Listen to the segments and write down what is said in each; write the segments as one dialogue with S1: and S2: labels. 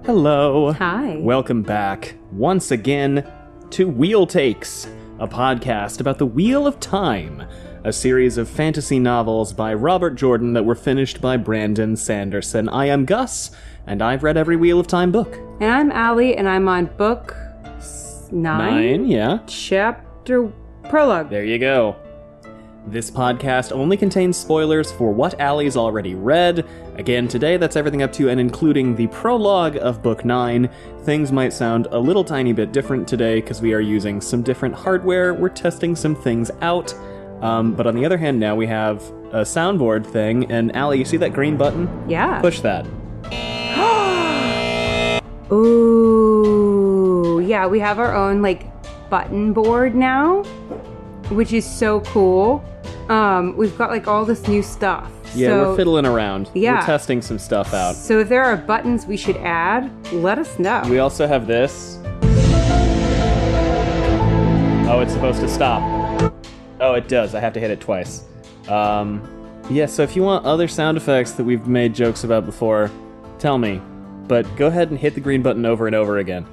S1: Hello.
S2: Hi.
S1: Welcome back, once again, to Wheel Takes, a podcast about the Wheel of Time, a series of fantasy novels by Robert Jordan that were finished by Brandon Sanderson. I am Gus, and I've read every Wheel of Time book.
S2: And I'm Allie, and I'm on book 9?
S1: Yeah.
S2: Chapter Prologue.
S1: There you go. This podcast only contains spoilers for what Allie's already read. Again, today that's everything up to and including the prologue of Book 9. Things might sound a little tiny bit different today because we are using some different hardware. We're testing some things out. But on the other hand, now we have a soundboard thing. And Allie, you see that green button?
S2: Yeah.
S1: Push that.
S2: Ooh. Yeah, we have our own, button board now, which is so cool. We've got, all this new stuff.
S1: Yeah,
S2: so,
S1: we're fiddling around.
S2: Yeah.
S1: We're testing some stuff out.
S2: So if there are buttons we should add, let us know.
S1: We also have this. Oh, it's supposed to stop. Oh, it does. I have to hit it twice. Yeah, so if you want other sound effects that we've made jokes about before, tell me. But go ahead and hit the green button over and over again.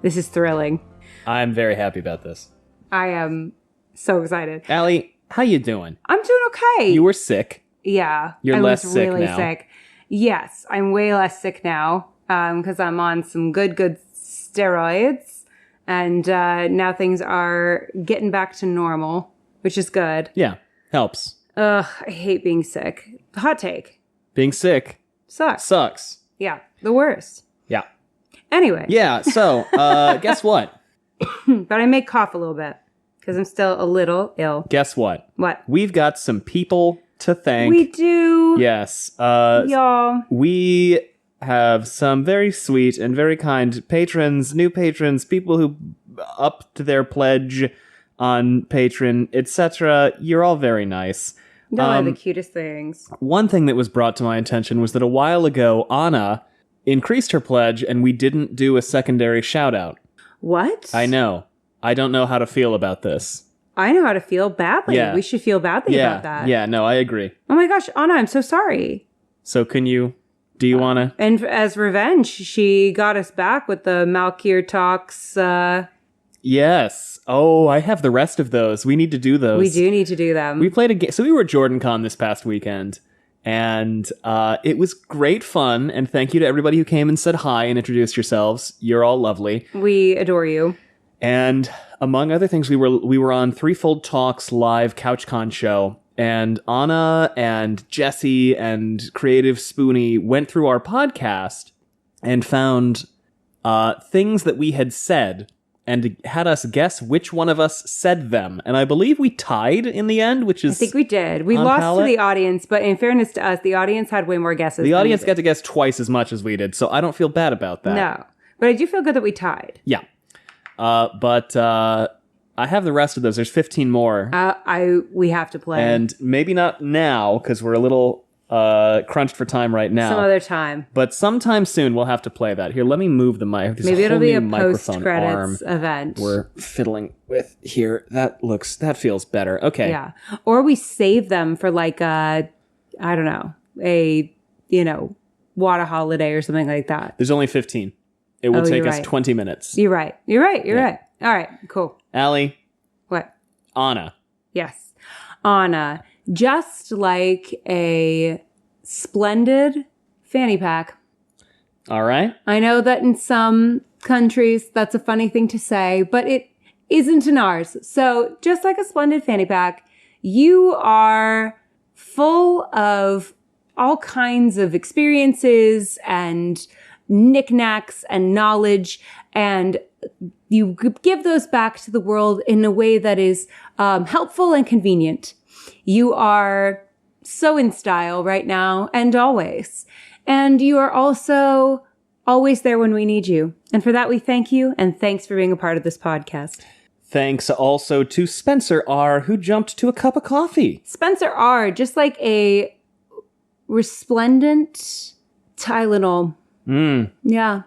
S2: This is thrilling.
S1: I'm very happy about this.
S2: I am so excited.
S1: Allie, how you doing?
S2: I'm doing okay.
S1: You were sick.
S2: Yeah.
S1: You're less
S2: was
S1: sick
S2: really
S1: now.
S2: Sick. Yes, I'm way less sick now because I'm on some good steroids. And now things are getting back to normal, which is good.
S1: Yeah, helps.
S2: Ugh, I hate being sick. Hot take.
S1: Being sick
S2: Sucks. Yeah, the worst.
S1: Yeah.
S2: Anyway.
S1: Yeah, so guess what?
S2: But I may cough a little bit because I'm still a little ill.
S1: Guess what?
S2: What?
S1: We've got some people to thank.
S2: We do.
S1: Yes.
S2: Y'all.
S1: We have some very sweet and very kind patrons, new patrons, people who upped their pledge on Patreon, etc. You're all very nice.
S2: Y'all are the cutest things.
S1: One thing that was brought to my attention was that a while ago, Anna increased her pledge and we didn't do a secondary shout out.
S2: What?
S1: I know. I don't know how to feel about this.
S2: I know how to feel badly.
S1: Yeah.
S2: We should feel badly about that.
S1: Yeah, no, I agree.
S2: Oh my gosh, Anna, I'm so sorry.
S1: So do you want to?
S2: And as revenge, she got us back with the Malkier Talks.
S1: Yes. Oh, I have the rest of those. We need to do those.
S2: We do need to do them.
S1: We played a game. So we were at JordanCon this past weekend. And it was great fun. And thank you to everybody who came and said hi and introduced yourselves. You're all lovely.
S2: We adore you.
S1: And among other things, we were on Threefold Talks live CouchCon show. And Anna and Jesse and Creative Spoonie went through our podcast and found things that we had said and had us guess which one of us said them. And I believe we tied in the end, which is...
S2: I think we did. We lost to the audience, but in fairness to us, the audience had way more guesses.
S1: The audience got to guess twice as much as we did, so I don't feel bad about that.
S2: No. But I do feel good that we tied.
S1: Yeah. But I have the rest of those. There's 15 more.
S2: We have to play.
S1: And maybe not now, because we're a little crunched for time right now.
S2: Some other time.
S1: But sometime soon we'll have to play that. Here, let me move the mic. There's
S2: maybe
S1: a whole
S2: it'll be
S1: new
S2: a
S1: microphone
S2: post-credits
S1: arm
S2: event.
S1: we're fiddling with here. That feels better. Okay.
S2: Yeah. Or we save them for a water holiday or something like that.
S1: There's only 15. It will take us
S2: right.
S1: 20 minutes.
S2: You're right. You're right. All right. Cool.
S1: Allie.
S2: What?
S1: Anna.
S2: Yes. Anna. Just like a splendid fanny pack.
S1: All right.
S2: I know that in some countries that's a funny thing to say, but it isn't in ours. So just like a splendid fanny pack, you are full of all kinds of experiences and knickknacks and knowledge, and you give those back to the world in a way that is helpful and convenient. You are so in style right now and always. And you are also always there when we need you. And for that, we thank you. And thanks for being a part of this podcast.
S1: Thanks also to Spencer R., who jumped to a cup of coffee.
S2: Spencer R., just like a resplendent Tylenol. Yeah.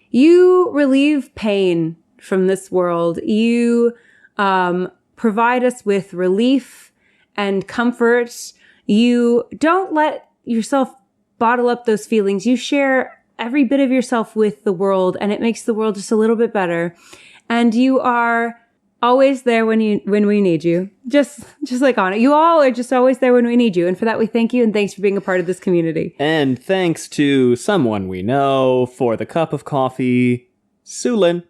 S2: You relieve pain from this world. You provide us with relief and comfort. You don't let yourself bottle up those feelings. You share every bit of yourself with the world, and it makes the world just a little bit better. And you are always there when we need you. Just like Anna. You all are just always there when we need you. And for that, we thank you, and thanks for being a part of this community.
S1: And thanks to someone we know for the cup of coffee, Sulin.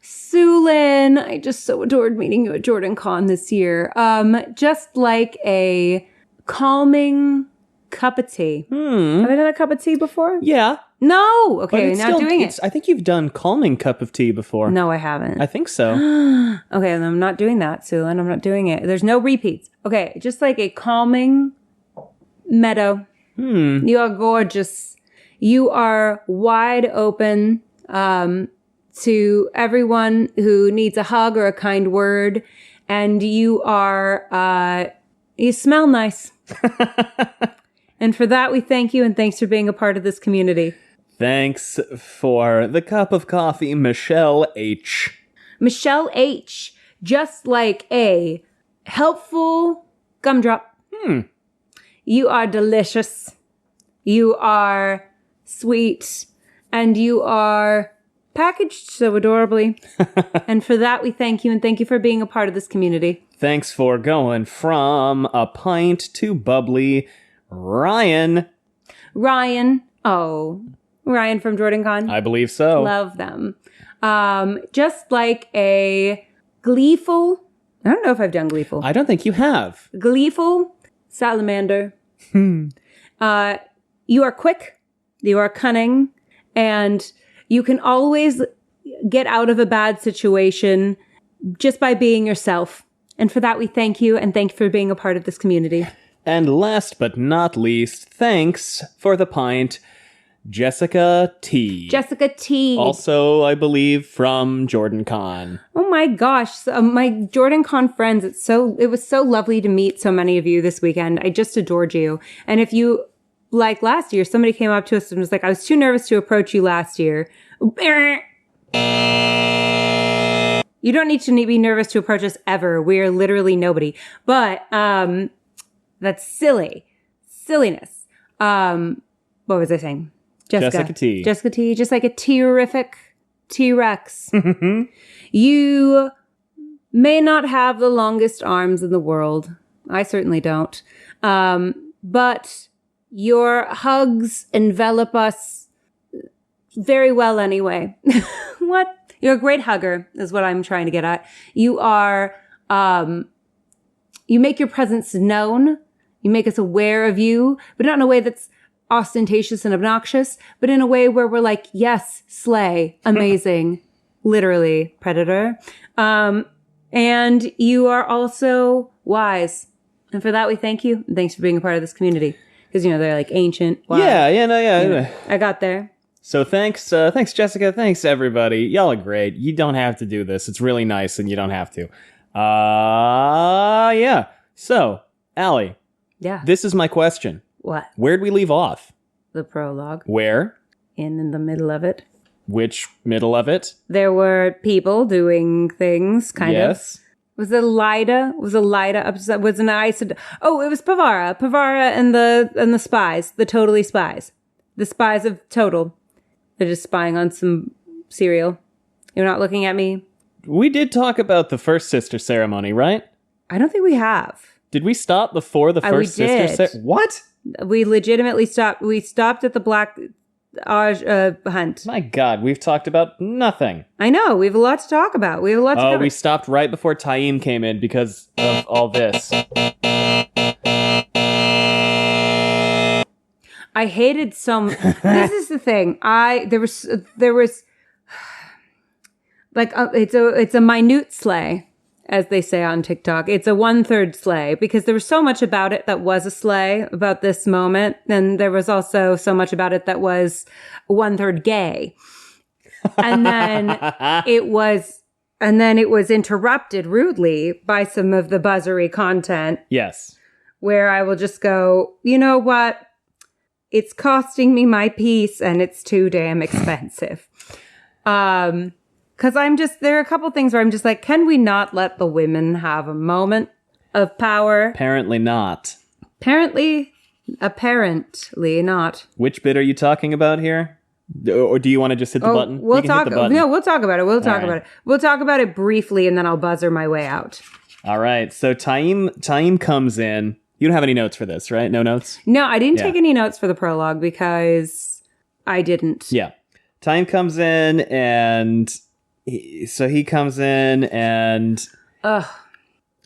S2: Sulin, I just so adored meeting you at JordanCon this year. Just like a calming cup of tea. Have I done a cup of tea before?
S1: Yeah.
S2: No. Okay, now doing it.
S1: I think you've done calming cup of tea before.
S2: No, I haven't.
S1: I think so.
S2: Okay, then I'm not doing that, Sulin. I'm not doing it. There's no repeats. Okay, just like a calming meadow. You are gorgeous. You are wide open to everyone who needs a hug or a kind word. And you are, you smell nice. And for that, we thank you, and thanks for being a part of this community.
S1: Thanks for the cup of coffee, Michelle H.
S2: Michelle H. Just like a helpful gumdrop. You are delicious. You are sweet. And you are packaged so adorably. And for that, we thank you, and thank you for being a part of this community.
S1: Thanks for going from a pint to bubbly, Ryan.
S2: Oh, Ryan from JordanCon.
S1: I believe so.
S2: Love them. Just like a gleeful, I don't know if I've done gleeful.
S1: I don't think you have.
S2: Gleeful salamander. You are quick, you are cunning, and you can always get out of a bad situation just by being yourself. And for that, we thank you, and thank you for being a part of this community.
S1: And last but not least, thanks for the pint, Jessica T.
S2: Jessica T.
S1: Also, I believe, from JordanCon.
S2: Oh my gosh. So, my JordanCon friends, it was so lovely to meet so many of you this weekend. I just adored you. And if you, like last year, somebody came up to us and was like, I was too nervous to approach you last year. You don't need to be nervous to approach us ever. We're literally nobody. But, that's silly. Silliness. What was I saying?
S1: Jessica T.
S2: Jessica T. Just like a terrific T-Rex. You may not have the longest arms in the world. I certainly don't. But your hugs envelop us very well anyway. What? You're a great hugger is what I'm trying to get at. You are, you make your presence known. You make us aware of you, but not in a way that's ostentatious and obnoxious, but in a way where we're like, yes, slay, amazing, literally, predator. And you are also wise. And for that, we thank you. And thanks for being a part of this community. Because, they're like ancient. Wise.
S1: Yeah.
S2: I got there.
S1: So thanks, Jessica. Thanks, everybody. Y'all are great. You don't have to do this. It's really nice, and you don't have to. Yeah. So, Allie.
S2: Yeah.
S1: This is my question.
S2: What?
S1: Where'd we leave off?
S2: The prologue.
S1: Where?
S2: In the middle of it.
S1: Which middle of it?
S2: There were people doing things, kind of.
S1: Yes.
S2: Was it Lyda? Was Lyda upset? Was an Oh, it was Pavara. Pavara and the spies. The totally spies. The spies of Total. They're just spying on some cereal. You're not looking at me?
S1: We did talk about the first sister ceremony, right?
S2: I don't think we have.
S1: Did we stop before the first sister ceremony? What?
S2: We legitimately stopped. We stopped at the Black hunt.
S1: My God, we've talked about nothing.
S2: I know. We have a lot to talk about. We have a lot to cover.
S1: We stopped right before Taim came in because of all this.
S2: I hated some. This is the thing. There was like it's a minute sleigh, as they say on TikTok. It's a 1/3 sleigh because there was so much about it that was a sleigh about this moment, and there was also so much about it that was 1/3 gay, and then it was interrupted rudely by some of the buzzery content.
S1: Yes,
S2: where I will just go, you know what? It's costing me my peace, and it's too damn expensive. Because there are a couple things where I'm just like, can we not let the women have a moment of power?
S1: Apparently not.
S2: Apparently, Apparently not.
S1: Which bit are you talking about here? Or do you want to just hit the button?
S2: We'll talk.
S1: Hit the button.
S2: No, we'll talk about it. We'll talk about it. We'll talk about it briefly, and then I'll buzzer my way out.
S1: All right. So Taim comes in. You don't have any notes for this, right? No notes?
S2: No, I didn't take any notes for the prologue because I didn't.
S1: Yeah. Taim comes in, and he comes in, and a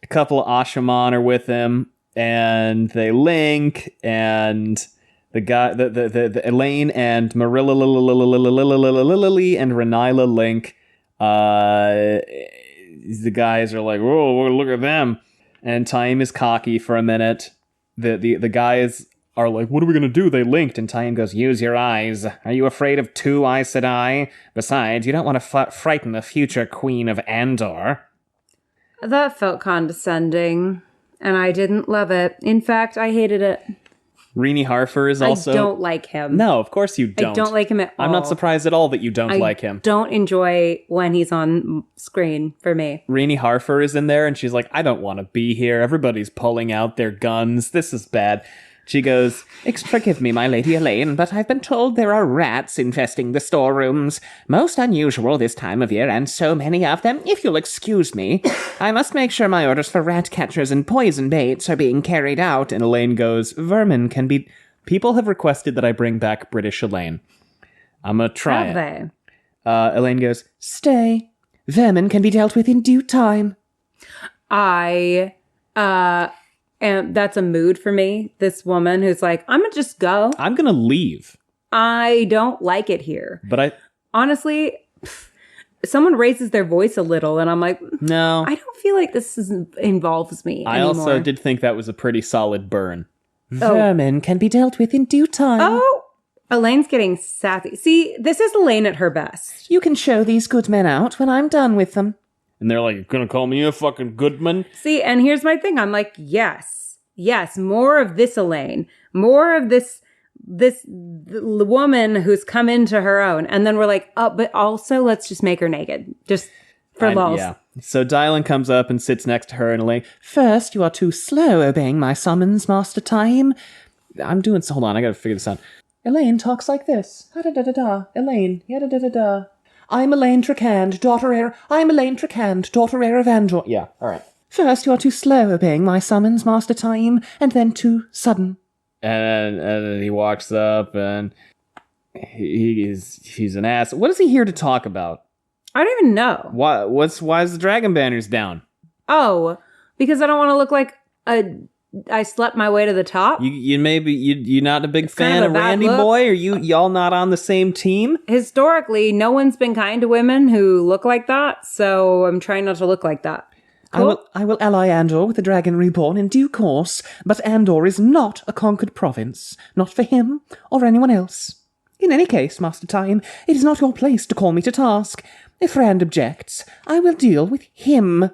S1: couple of Asha'man are with him, and they link, and the guy, the Elayne and Marilla and Renila link. The guys are like, whoa, look at them. And Taim is cocky for a minute. The guys are like, what are we going to do? They linked. And Taim goes, use your eyes. Are you afraid of two Aes Sedai? Besides, you don't want to frighten the future queen of Andor.
S2: That felt condescending, and I didn't love it. In fact, I hated it.
S1: Renny Harfer is also...
S2: I don't like him.
S1: No, of course you don't.
S2: I don't like him at all.
S1: I'm not surprised at all that you don't like him.
S2: I don't enjoy when he's on screen for me.
S1: Renny Harfer is in there, and she's like, I don't want to be here. Everybody's pulling out their guns. This is bad. She goes, forgive me, my lady Elayne, but I've been told there are rats infesting the storerooms. Most unusual this time of year, and so many of them. If you'll excuse me, I must make sure my orders for rat catchers and poison baits are being carried out. And Elayne goes, vermin can be... People have requested that I bring back British Elayne. I'm gonna try
S2: Have
S1: it.
S2: they?
S1: Elayne goes, stay. Vermin can be dealt with in due time.
S2: And that's a mood for me. This woman who's like, I'm going to just go.
S1: I'm going to leave.
S2: I don't like it here.
S1: But
S2: honestly, someone raises their voice a little and I'm like,
S1: no,
S2: I don't feel like this involves me
S1: I
S2: anymore.
S1: also did think that was a pretty solid burn. Vermin can be dealt with in due time.
S2: Oh, Elayne's getting sassy. See, this is Elayne at her best.
S1: You can show these good men out when I'm done with them. And they're like, you're going to call me a fucking goodman?
S2: See, and here's my thing. I'm like, yes, more of this Elayne. More of this woman who's come into her own. And then we're like, oh, but also let's just make her naked. Just for lulz.
S1: Yeah. So Dylan comes up and sits next to her and Elayne, first, you are too slow obeying my summons, Master Taim. Hold on, I gotta figure this out. Elayne talks like this. Ha-da-da-da-da. Elayne, ya-da-da-da-da. I'm Elayne Trakand, daughter heir of Andor. Yeah, all right. First, you are too slow obeying my summons, Master Taim, and then too sudden. And he walks up, and he's an ass. What is he here to talk about?
S2: I don't even know.
S1: Why is the dragon banners down?
S2: Oh, because I don't want to look like I slept my way to the top.
S1: You're not a big fan
S2: kind
S1: of
S2: of a bad
S1: Randy
S2: look.
S1: Boy? Are y'all not on the same team?
S2: Historically, no one's been kind to women who look like that, so I'm trying not to look like that. Cool?
S1: I will ally Andor with the Dragon Reborn in due course, but Andor is not a conquered province, not for him or anyone else. In any case, Master Taim, it is not your place to call me to task. If Rand objects, I will deal with him.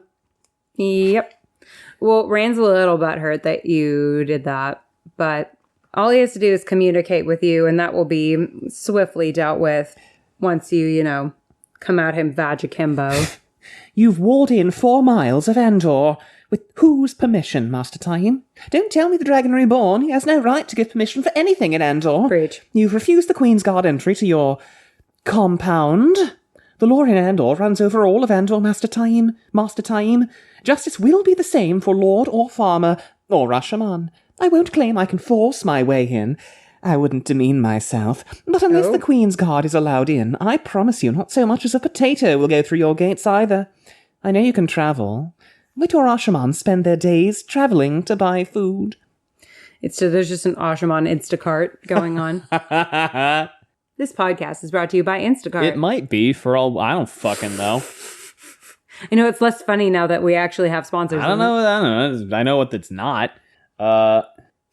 S2: Yep. Well, Rand's a little butthurt that you did that, but all he has to do is communicate with you, and that will be swiftly dealt with once you, come at him vag-akimbo.
S1: You've walled in 4 miles of Andor. With whose permission, Master Taim? Don't tell me the Dragon Reborn. He has no right to give permission for anything in Andor.
S2: Preach.
S1: You've refused the Queen's Guard entry to your compound. The law in Andor runs over all of Andor, Master Taim. Justice will be the same for lord or farmer or Asha'man. I won't claim I can force my way in. I wouldn't demean myself. But unless the Queen's Guard is allowed in, I promise you not so much as a potato will go through your gates either. I know you can travel, but your Asha'man spend their days traveling to buy food.
S2: There's just an Asha'man Instacart going on. This podcast is brought to you by Instacart.
S1: It might be for all... I don't fucking know.
S2: I know it's less funny now that we actually have sponsors.
S1: I don't know. I know what it's not.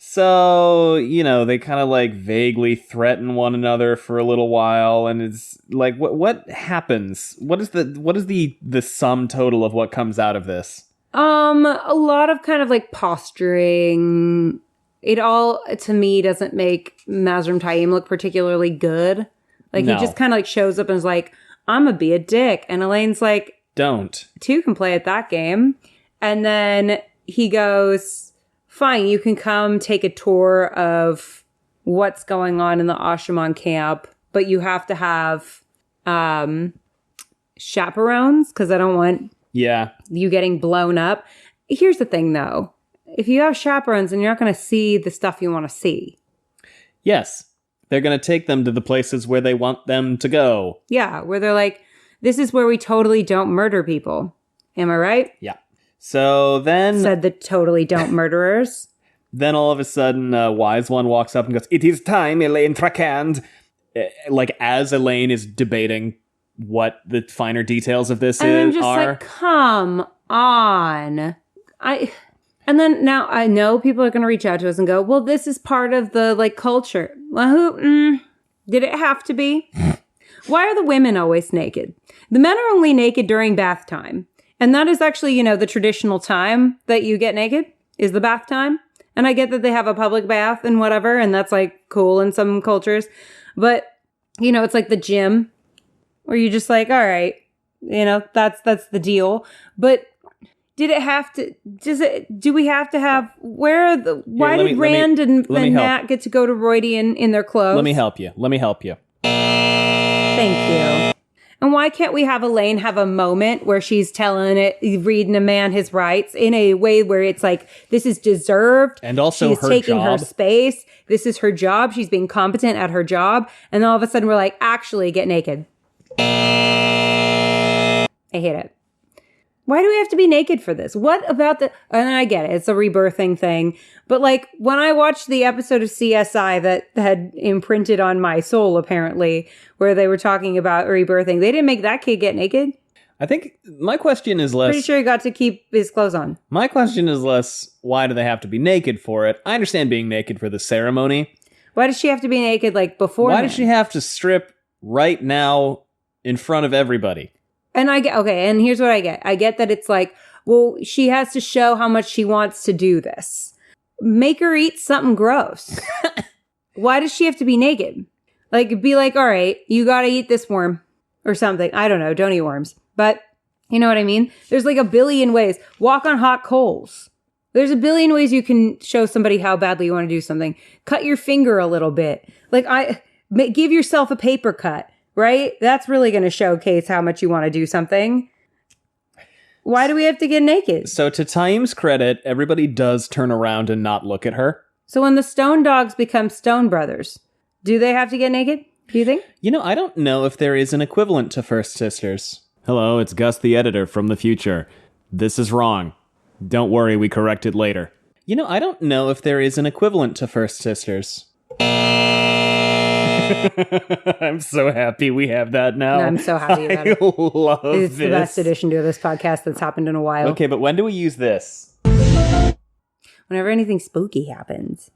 S1: So, they kind of like vaguely threaten one another for a little while, and it's like, what happens? What is the sum total of what comes out of this?
S2: A lot of kind of like posturing. It all, to me, doesn't make Mazrim Taim look particularly good. Like,
S1: No.
S2: he just kind of like shows up and is like, I'm gonna be a dick. And Elaine's like,
S1: Don't.
S2: 2 can play at that game. And then he goes, fine, you can come take a tour of what's going on in the Asha'man camp, but you have to have chaperones because I don't want you getting blown up. Here's the thing, though. If you have chaperones, then you're not going to see the stuff you want to see.
S1: Yes. They're going to take them to the places where they want them to go.
S2: Yeah, where they're like, this is where we totally don't murder people. Am I right?
S1: Yeah. So then...
S2: Said the totally don't murderers.
S1: Then all of a sudden, Wise One walks up and goes, "It is time, Elayne Trakand." Like, as Elayne is debating what the finer details of this
S2: and I'm
S1: are.
S2: just like, come on. And then now I know people are going to reach out to us and go, well, this is part of the like culture. Well, did it have to be? Why are the women always naked? The men are only naked during bath time. And that is actually, you know, the traditional time that you get naked is the bath time. And I get that they have a public bath and whatever. And that's like cool in some cultures. But, you know, it's like the gym where you're just like, all right, you know, that's the deal. But did it have to, do we have to have, why did Rand and Matt get to go to Roydian in their clothes?
S1: Let me help you.
S2: Thank you. And why can't we have Elayne have a moment where she's reading a man his rights in a way where it's like, this is deserved.
S1: And also
S2: she's taking her space. This is her job. She's being competent at her job. And then all of a sudden we're like, actually get naked. I hate it. Why do we have to be naked for this? What about and I get it. It's a rebirthing thing. But like when I watched the episode of CSI that had imprinted on my soul, apparently, where they were talking about rebirthing, they didn't make that kid get naked.
S1: I think my question is less...
S2: Pretty sure he got to keep his clothes on.
S1: My question is less, why do they have to be naked for it? I understand being naked for the ceremony.
S2: Why does she have to be naked like before?
S1: Why does she have to strip right now in front of everybody?
S2: And and here's what I get. I get that it's like, well, she has to show how much she wants to do this. Make her eat something gross. Why does she have to be naked? Like, be like, all right, you got to eat this worm or something. I don't know. Don't eat worms. But you know what I mean? There's like a billion ways. Walk on hot coals. There's a billion ways you can show somebody how badly you want to do something. Cut your finger a little bit. Like, give yourself a paper cut. Right? That's really going to showcase how much you want to do something. Why do we have to get naked?
S1: So to Taim's credit, everybody does turn around and not look at her.
S2: So when the Stone Dogs become Stone Brothers, do they have to get naked? Do you think?
S1: You know, I don't know if there is an equivalent to First Sisters. Hello, it's Gus the editor from the future. This is wrong. Don't worry, we correct it later. You know, I don't know if there is an equivalent to First Sisters. I'm so happy we have that now.
S2: No, I'm so happy about it.
S1: I love
S2: it's
S1: this.
S2: The best addition to this podcast that's happened in a while.
S1: Okay, but when do we use this?
S2: Whenever anything spooky happens.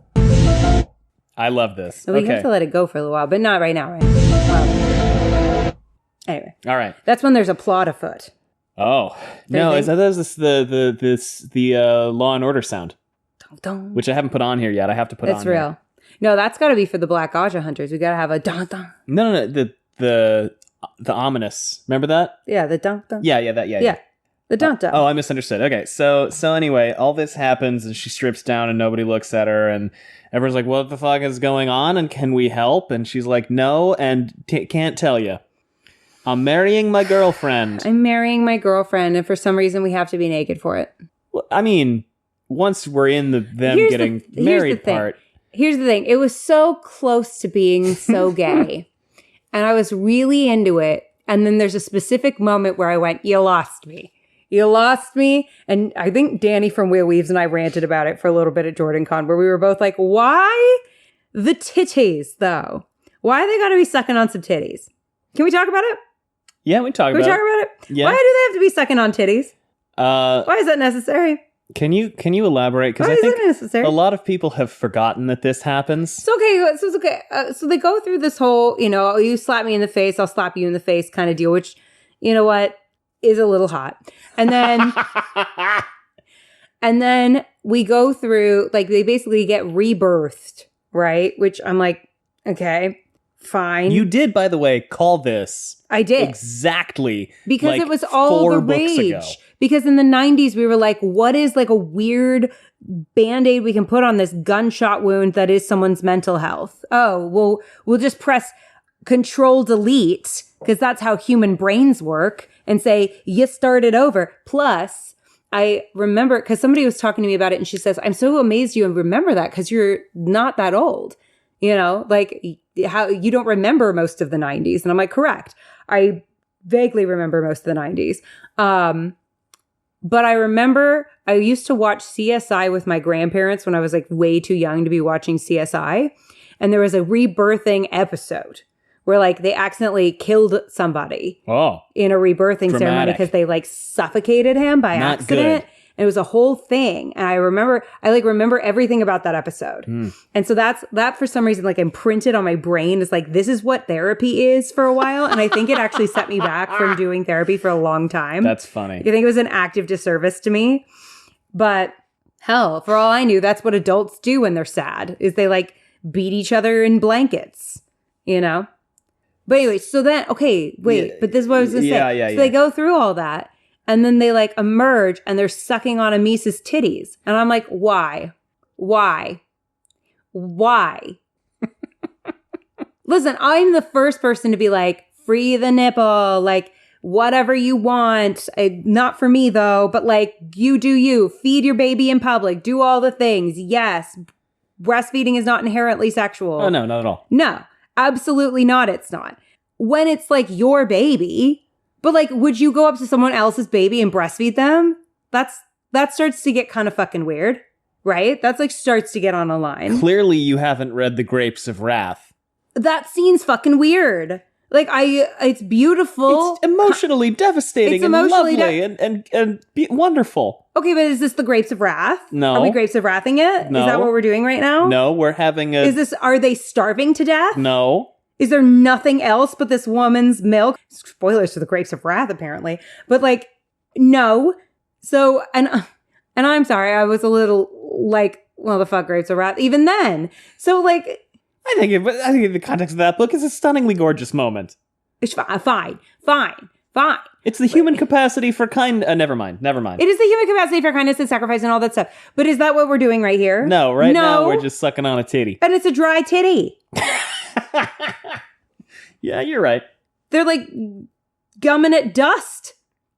S1: I love this.
S2: So we have to let it go for a little while, but not right now, right? Well, anyway.
S1: All right.
S2: That's when there's a plot afoot.
S1: Oh. No, is that the Law and Order sound?
S2: Dun, dun.
S1: Which I haven't put on here yet. I have to put on.
S2: It's real. Here. No, that's got to be for the Black Aja Hunters. We got to have a dun dun.
S1: No. The ominous. Remember that?
S2: Yeah, the dun dun.
S1: Yeah.
S2: The dun dun.
S1: Oh, I misunderstood. Okay, so anyway, all this happens and she strips down and nobody looks at her and everyone's like, "What the fuck is going on? And can we help?" And she's like, "No, and can't tell you. I'm marrying my girlfriend."
S2: I'm marrying my girlfriend, and for some reason we have to be naked for it.
S1: Well, I mean, once we're in them getting married part.
S2: Here's the thing. It was so close to being so gay. And I was really into it. And then there's a specific moment where I went, you lost me. You lost me. And I think Danny from Wheel Weaves and I ranted about it for a little bit at JordanCon, where we were both like, why the titties, though? Why they got to be sucking on some titties? Can we talk about it?
S1: Yeah, we talk about
S2: it.
S1: Yeah.
S2: Why do they have to be sucking on titties? Why is that necessary?
S1: Can you elaborate? Because I think a lot of people have forgotten that this happens.
S2: It's okay. So it's okay. So they go through this whole, you slap me in the face, I'll slap you in the face kind of deal, which, you know what, is a little hot. And then, and then we go through, like, they basically get rebirthed, right? Which I'm like, okay, fine.
S1: You did, by the way, call this.
S2: I did.
S1: Exactly.
S2: Because it was all the rage. Because in the 90s, we were like, what is like a weird Band-Aid we can put on this gunshot wound that is someone's mental health? Oh, well, we'll just press Control-Delete, because that's how human brains work, and say, you started over. Plus, I remember, because somebody was talking to me about it, and she says, I'm so amazed you remember that, because you're not that old. You know, like, how you don't remember most of the 90s. And I'm like, correct. I vaguely remember most of the 90s. But I remember I used to watch CSI with my grandparents when I was like way too young to be watching CSI. And there was a rebirthing episode where like they accidentally killed somebody in a rebirthing ceremony because they like suffocated him by accident. Good. And it was a whole thing. And I remember everything about that episode. And so that for some reason like imprinted on my brain. It's like, this is what therapy is for a while. And I think it actually set me back from doing therapy for a long time.
S1: That's funny.
S2: I think it was an active disservice to me. But hell, for all I knew, that's what adults do when they're sad, is they like beat each other in blankets, you know? But anyway, so then, but this is what I was going to say. So they go through all that. And then they like emerge and they're sucking on Amisa's titties. And I'm like, why? Listen, I'm the first person to be like, free the nipple, like whatever you want. Not for me though, but like you do you. Feed your baby in public. Do all the things. Yes. Breastfeeding is not inherently sexual.
S1: Oh, no, not at all.
S2: No, absolutely not. It's not. When it's like your baby... But like, would you go up to someone else's baby and breastfeed them? That starts to get kind of fucking weird, right? That's like starts to get on a line.
S1: Clearly you haven't read The Grapes of Wrath.
S2: That scene's fucking weird. Like it's beautiful.
S1: It's emotionally devastating and lovely and wonderful.
S2: Okay, but is this The Grapes of Wrath?
S1: No.
S2: Are we Grapes of Wrathing it?
S1: No.
S2: Is that what we're doing right now?
S1: No, we're having
S2: are they starving to death?
S1: No.
S2: Is there nothing else but this woman's milk? Spoilers for The Grapes of Wrath, apparently. But like, no. So, and I'm sorry, I was a little like, well, the fuck Grapes of Wrath, even then. So like.
S1: I think in the context of that book, it's a stunningly gorgeous moment.
S2: It's fine.
S1: It's the human capacity for never mind.
S2: It is the human capacity for kindness and sacrifice and all that stuff. But is that what we're doing right here?
S1: No, now we're just sucking on a titty.
S2: And it's a dry titty.
S1: Yeah, you're right.
S2: They're like gumming at dust.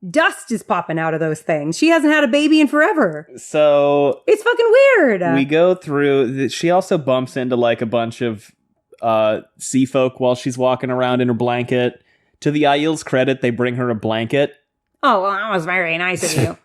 S2: Dust is popping out of those things. She hasn't had a baby in forever.
S1: So
S2: it's fucking weird.
S1: We go through. She also bumps into like a bunch of sea folk while she's walking around in her blanket. To the Aiel's credit, they bring her a blanket.
S2: Oh, well, that was very nice of you.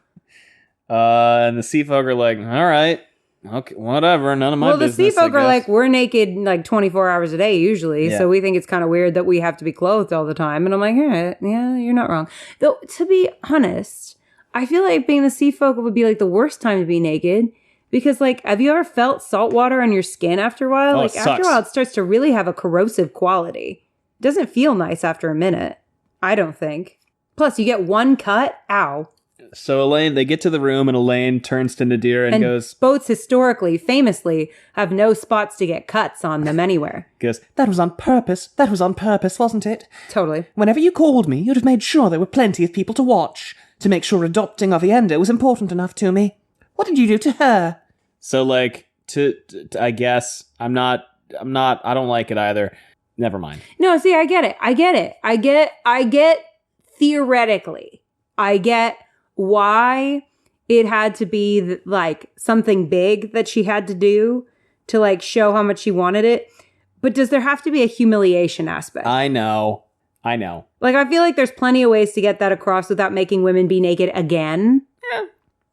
S1: And the sea folk are like, all right. Okay, whatever. None of my business.
S2: Well, the sea folk are like, we're naked like 24 hours a day usually. Yeah. So we think it's kind of weird that we have to be clothed all the time. And I'm like, yeah, you're not wrong. Though, to be honest, I feel like being the sea folk would be like the worst time to be naked. Because like, have you ever felt salt water on your skin after a while? Like after a while, it starts to really have a corrosive quality. It doesn't feel nice after a minute. I don't think. Plus, you get one cut. Ow.
S1: So Elayne, they get to the room and Elayne turns to Nadir and goes...
S2: Boats historically, famously, have no spots to get cuts on them anywhere.
S1: Goes, that was on purpose. That was on purpose, wasn't it?
S2: Totally.
S1: Whenever you called me, you'd have made sure there were plenty of people to watch. To make sure adopting Aviendha was important enough to me. What did you do to her? So like, I guess, I don't like it either. Never mind.
S2: No, see, I get it. I get theoretically. I get why it had to be like something big that she had to do to like show how much she wanted it. But does there have to be a humiliation aspect?
S1: I know.
S2: Like, I feel like there's plenty of ways to get that across without making women be naked again.
S1: Yeah.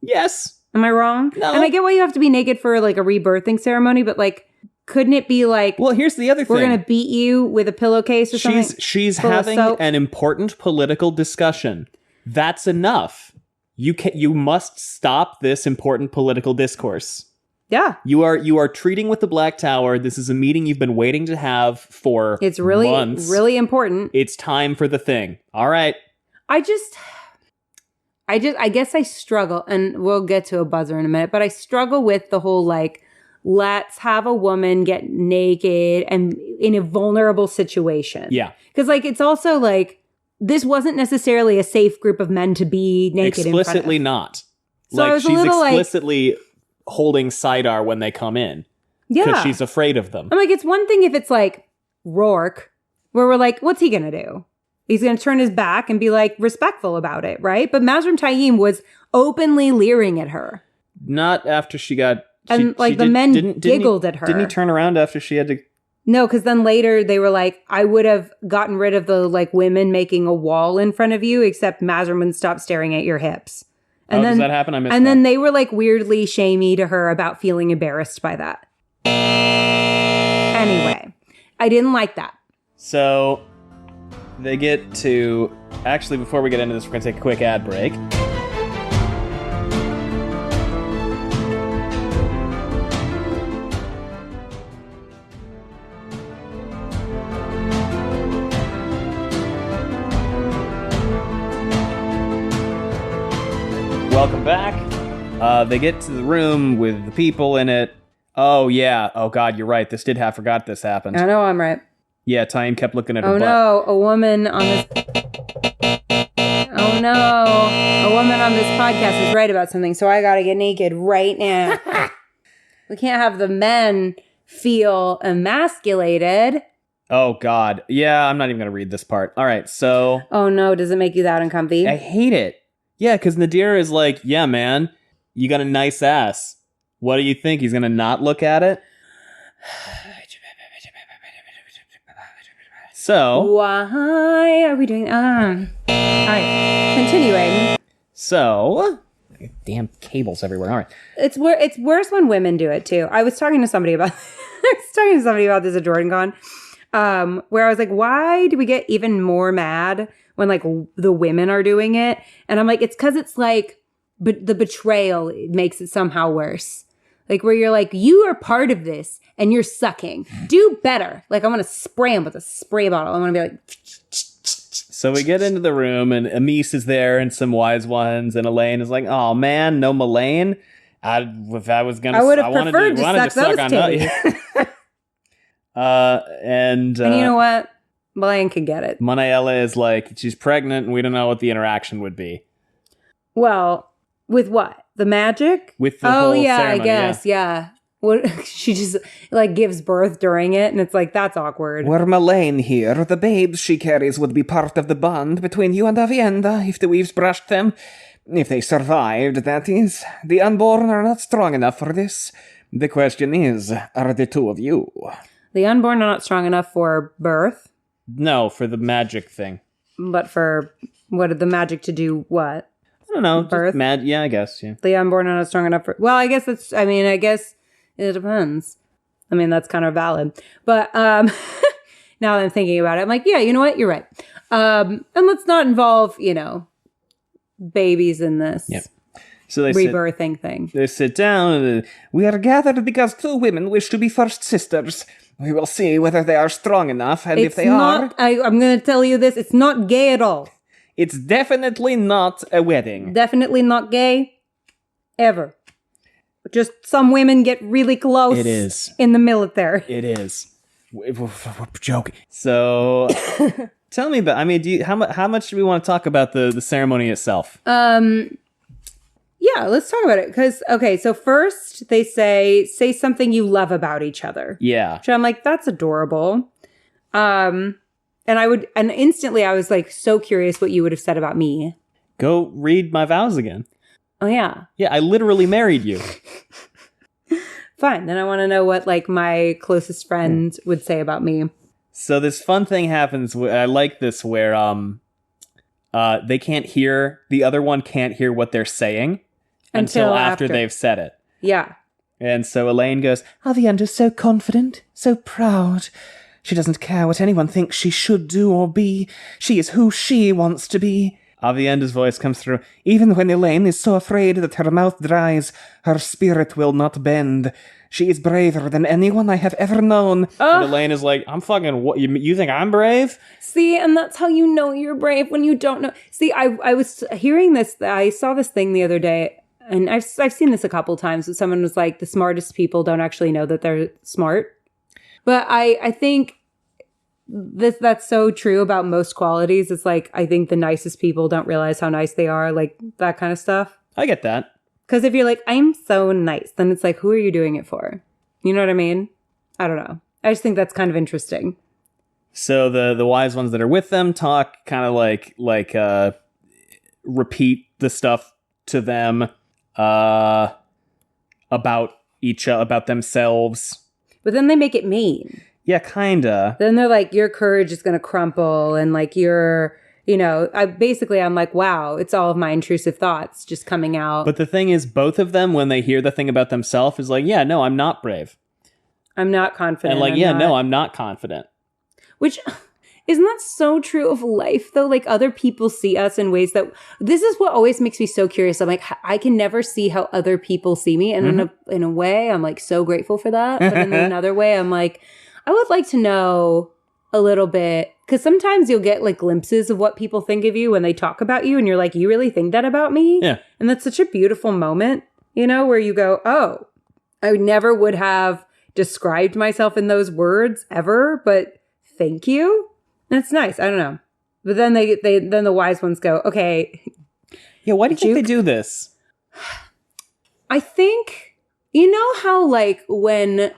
S1: Yes.
S2: Am I wrong?
S1: No.
S2: And I get why you have to be naked for like a rebirthing ceremony, but like, couldn't it be like,
S1: well, here's the other thing.
S2: We're going to beat you with a pillowcase or something?
S1: She's having an important political discussion. That's enough. You must stop this important political discourse.
S2: Yeah.
S1: You are treating with the Black Tower. This is a meeting you've been waiting to have for
S2: It's really,
S1: months.
S2: really important.
S1: It's time for the thing. All right.
S2: I guess I struggle, and we'll get to a buzzer in a minute, but I struggle with the whole like, let's have a woman get naked and in a vulnerable situation.
S1: Yeah.
S2: Because like, it's also like, this wasn't necessarily a safe group of men to be naked
S1: explicitly
S2: in front of.
S1: not.
S2: So I was
S1: she's
S2: a little
S1: explicitly holding sidearm when they come in.
S2: Yeah.
S1: Because she's afraid of them.
S2: I'm like, it's one thing if it's like Rourke, where we're like, what's he going to do? He's going to turn his back and be like respectful about it, right? But Mazrim Taim was openly leering at her.
S1: Not after she got...
S2: And the men giggled at her.
S1: Didn't he turn around after she had to...
S2: No, because then later they were like, I would have gotten rid of the like women making a wall in front of you, except Mazrim wouldn't stop staring at your hips. And then,
S1: does that happen? I missed
S2: And
S1: that.
S2: then they were like weirdly shamey to her about feeling embarrassed by that. Anyway, I didn't like that.
S1: So they get to... Actually, before we get into this, we're going to take a quick ad break. Welcome back. They get to the room with the people in it. Oh, yeah. Oh, God, you're right. This did have forgot this happened.
S2: I know I'm right.
S1: Yeah, Taim kept looking at her butt.
S2: Oh, no. A woman on this... Oh, no. A woman on this podcast is right about something, so I gotta get naked right now. We can't have the men feel emasculated.
S1: Oh, God. Yeah, I'm not even going to read this part. All right, so...
S2: Oh, no. Does it make you that uncomfy?
S1: I hate it. Yeah, because Nadir is like, yeah, man, you got a nice ass. What do you think? He's going to not look at it? So...
S2: Why are we doing... All right. Continuing.
S1: So... Damn cables everywhere. All right.
S2: It's worse when women do it, too. I was talking to somebody about... this at JordanCon, where I was like, why do we get even more mad when like the women are doing it? And I'm like, it's because it's like the betrayal makes it somehow worse. Like where you're like, you are part of this and you're sucking. Do better. Like I want to spray him with a spray bottle. I want to be like...
S1: So we get into the room and Amis is there and some wise ones and Elayne is like, oh man, no Elayne. I would have
S2: preferred to suck those titties.
S1: And
S2: you know what? Elayne can get it.
S1: Manayela is like, she's pregnant and we don't know what the interaction would be.
S2: Well, with what? The magic?
S1: With the whole ceremony,
S2: I guess, yeah. What, she just like gives birth during it and it's like, that's awkward.
S3: Were Elayne here, the babes she carries would be part of the bond between you and Aviendha if the weaves brushed them. If they survived, that is. The unborn are not strong enough for this. The question is, are the two of you?
S2: The unborn are not strong enough for birth.
S1: No, for the magic thing.
S2: But for the magic to do what?
S1: I don't know.
S2: Birth?
S1: Yeah, I guess, yeah.
S2: The unborn are not strong enough for... Well, I guess it depends. I mean, that's kind of valid. But now that I'm thinking about it, I'm like, yeah, you know what? You're right. And let's not involve, babies in this.
S1: Yeah. So they
S2: rebirthing thing.
S1: They sit down. And,
S3: we are gathered because two women wish to be first sisters. We will see whether they are strong enough, and if they are...
S2: I'm going to tell you this, it's not gay at all.
S1: It's definitely not a wedding.
S2: Definitely not gay. Ever. Just some women get really close.
S1: It is.
S2: In the military.
S1: It is. We're joking. So, tell me about, how much do we want to talk about the ceremony itself?
S2: Yeah, let's talk about it. Because, okay, so first they say something you love about each other.
S1: Yeah.
S2: Which I'm like, that's adorable. And instantly I was like so curious what you would have said about me.
S1: Go read my vows again.
S2: Oh, yeah.
S1: Yeah, I literally married you.
S2: Fine. Then I want to know what like my closest friend would say about me.
S1: So this fun thing happens. I like this where they can't hear, the other one can't hear what they're saying until after they've said it.
S2: Yeah.
S1: And so Elayne goes,
S3: Aviendha's so confident, so proud. She doesn't care what anyone thinks she should do or be. She is who she wants to be.
S1: Aviendha's voice comes through.
S3: Even when Elayne is so afraid that her mouth dries, her spirit will not bend. She is braver than anyone I have ever known.
S1: And Elayne is like, I'm fucking, what, you think I'm brave?
S2: See, and that's how you know you're brave, when you don't know. See, I was hearing this, I saw this thing the other day, and I've seen this a couple times, that someone was like, the smartest people don't actually know that they're smart. But I think that's so true about most qualities. It's like, I think the nicest people don't realize how nice they are, like that kind of stuff.
S1: I get that.
S2: Because if you're like, I'm so nice, then it's like, who are you doing it for? You know what I mean? I don't know. I just think that's kind of interesting.
S1: So the wise ones that are with them talk kind of like repeat the stuff to them about about themselves.
S2: But then they make it mean.
S1: Yeah, kinda.
S2: Then they're like, your courage is going to crumple, and like you're, you know, I'm like, wow, it's all of my intrusive thoughts just coming out.
S1: But the thing is, both of them, when they hear the thing about themselves, is like, yeah, no, I'm not brave.
S2: I'm not confident.
S1: And like, I'm not confident.
S2: Which, isn't that so true of life, though? Like, other people see us in ways that, this is what always makes me so curious. I'm like, I can never see how other people see me. And in a way, I'm like so grateful for that. But in another way, I'm like, I would like to know a little bit, because sometimes you'll get like glimpses of what people think of you when they talk about you, and you're like, you really think that about me?
S1: Yeah. And
S2: that's such a beautiful moment, you know, where you go, oh, I never would have described myself in those words ever, but thank you. And it's nice. I don't know. But then then the wise ones go, okay.
S1: Yeah, why do you think they do this?
S2: I think, you know how like when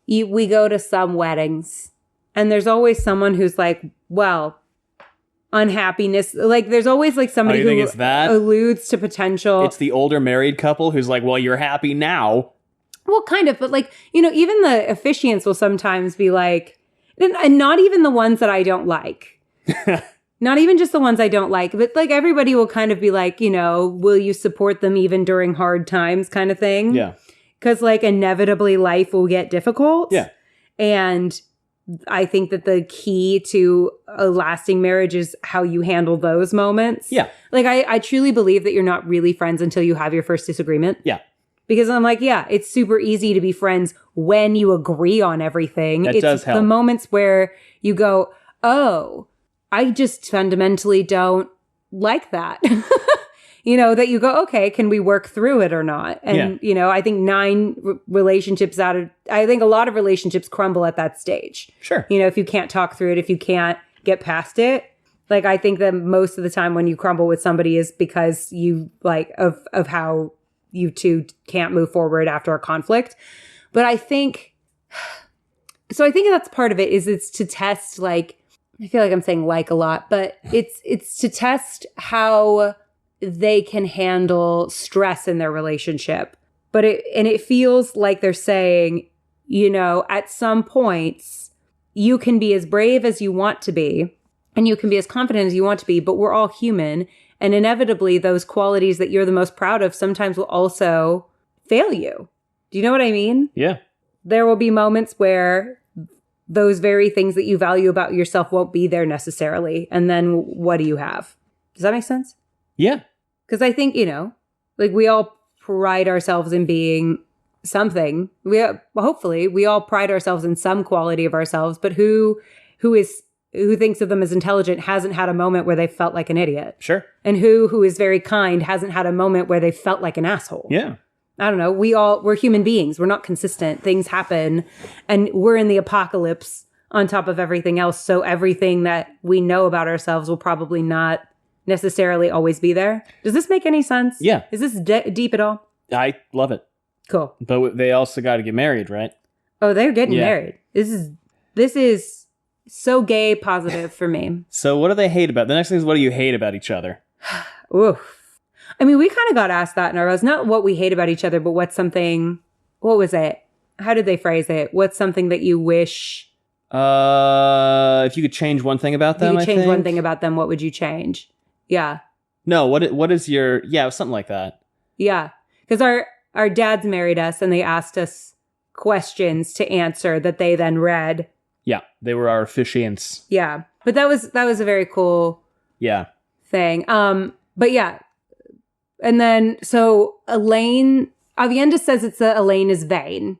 S2: we go to some weddings and there's always someone who's like, well, unhappiness. Like there's always like somebody who alludes to potential.
S1: It's the older married couple who's like, well, you're happy now.
S2: Well, kind of. But like, you know, even the officiants will sometimes be like, and not even the ones that I don't like. Not even just the ones I don't like, but like everybody will kind of be like, you know, will you support them even during hard times kind of thing?
S1: Yeah.
S2: Because like inevitably life will get difficult.
S1: Yeah.
S2: And I think that the key to a lasting marriage is how you handle those moments.
S1: Yeah.
S2: Like I truly believe that you're not really friends until you have your first disagreement.
S1: Yeah.
S2: Because I'm like, yeah, it's super easy to be friends when you agree on everything.
S1: That does help.
S2: The moments where you go, oh, I just fundamentally don't like that. You know, that you go, okay, can we work through it or not? And, you know, I think I think a lot of relationships crumble at that stage.
S1: Sure.
S2: You know, if you can't talk through it, if you can't get past it. Like, I think that most of the time when you crumble with somebody is because you like of how you two can't move forward after a conflict. But I think that's part of it is it's to test, like, I feel like I'm saying like a lot, but it's to test how they can handle stress in their relationship. But it feels like they're saying, you know, at some points you can be as brave as you want to be and you can be as confident as you want to be, but we're all human. And inevitably, those qualities that you're the most proud of sometimes will also fail you. Do you know what I mean?
S1: Yeah.
S2: There will be moments where those very things that you value about yourself won't be there necessarily. And then what do you have? Does that make sense?
S1: Yeah.
S2: Because I think, you know, like we all pride ourselves in being something. Hopefully, we all pride ourselves in some quality of ourselves. But who thinks of them as intelligent hasn't had a moment where they felt like an idiot.
S1: Sure.
S2: And who is very kind hasn't had a moment where they felt like an asshole.
S1: Yeah.
S2: I don't know. We're human beings. We're not consistent. Things happen and we're in the apocalypse on top of everything else. So everything that we know about ourselves will probably not necessarily always be there. Does this make any sense?
S1: Yeah.
S2: Is this deep at all?
S1: I love it.
S2: Cool.
S1: But they also got to get married, right?
S2: Oh, they're getting married. This is so gay positive for me.
S1: So what do they hate about? The next thing is, what do you hate about each other?
S2: Oof. I mean, we kind of got asked that in our rows. Not what we hate about each other, but what was it? How did they phrase it? What's something that you wish?
S1: If you could change one thing about them,
S2: if you could change one thing about them, what would you change? Yeah.
S1: No, what is your, something like that.
S2: Yeah. Because our dads married us and they asked us questions to answer that they then read.
S1: Yeah. They were our officiants.
S2: Yeah. But that was a very cool thing. But yeah. And then, so Elayne, Aviendha says Elayne is vain.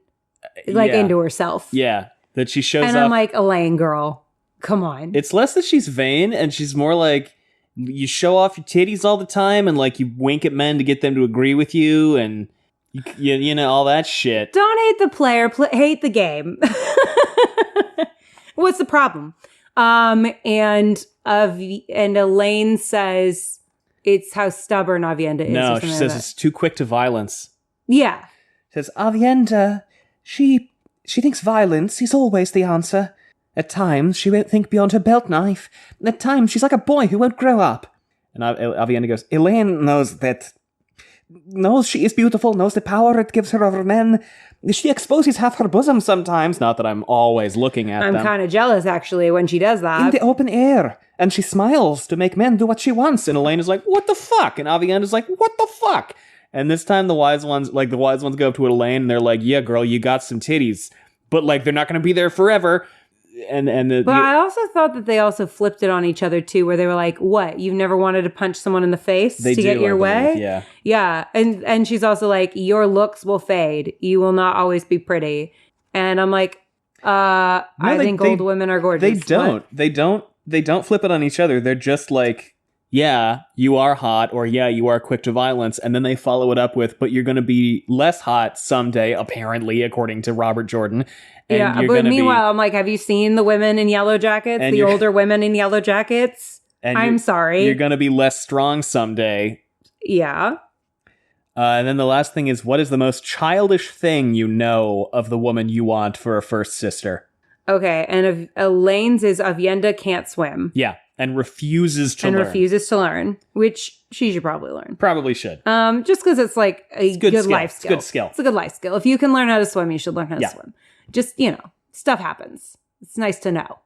S2: Like into herself.
S1: Yeah. That she shows up.
S2: And I'm like, Elayne, girl, come on.
S1: It's less that she's vain and she's more like, you show off your titties all the time and like you wink at men to get them to agree with you and you know, all that shit.
S2: Don't hate the player, hate the game. What's the problem? And Elayne says it's how stubborn Aviendha is.
S1: No, she says it's too quick to violence.
S2: Yeah.
S3: Says, Aviendha, she thinks violence is always the answer. At times, she won't think beyond her belt knife. At times, she's like a boy who won't grow up. And Aviendha goes, Elayne knows she is beautiful, knows the power it gives her over men. She exposes half her bosom sometimes. Not that I'm always looking at them.
S2: I'm kind of jealous, actually, when she does that.
S3: In the open air. And she smiles to make men do what she wants.
S1: And Elayne is like, what the fuck? And Aviendha's like, what the fuck? And this time the wise ones go up to Elayne and they're like, yeah, girl, you got some titties. But, like, they're not going to be there forever. But
S2: I also thought that they also flipped it on each other, too, where they were like, what? You've never wanted to punch someone in the face to get your way?
S1: Yeah.
S2: Yeah. And she's also like, your looks will fade. You will not always be pretty. And I'm like, I think old women are gorgeous.
S1: They don't. What? They don't flip it on each other. They're just like, yeah, you are hot, or yeah, you are quick to violence. And then they follow it up with, but you're going to be less hot someday, apparently, according to Robert Jordan. And
S2: yeah, but meanwhile, I'm like, have you seen the women in yellow jackets? The older women in yellow jackets? I'm sorry.
S1: You're going to be less strong someday.
S2: Yeah.
S1: And then the last thing is, what is the most childish thing you know of the woman you want for a first sister?
S2: Okay, and Elayne's is Aviendha can't swim.
S1: Yeah, and refuses to learn.
S2: Which she should probably learn.
S1: Probably should.
S2: Just because it's like a good life skill.
S1: It's a good skill.
S2: It's a good life skill. If you can learn how to swim, you should learn how to swim. Just, stuff happens. It's nice to know.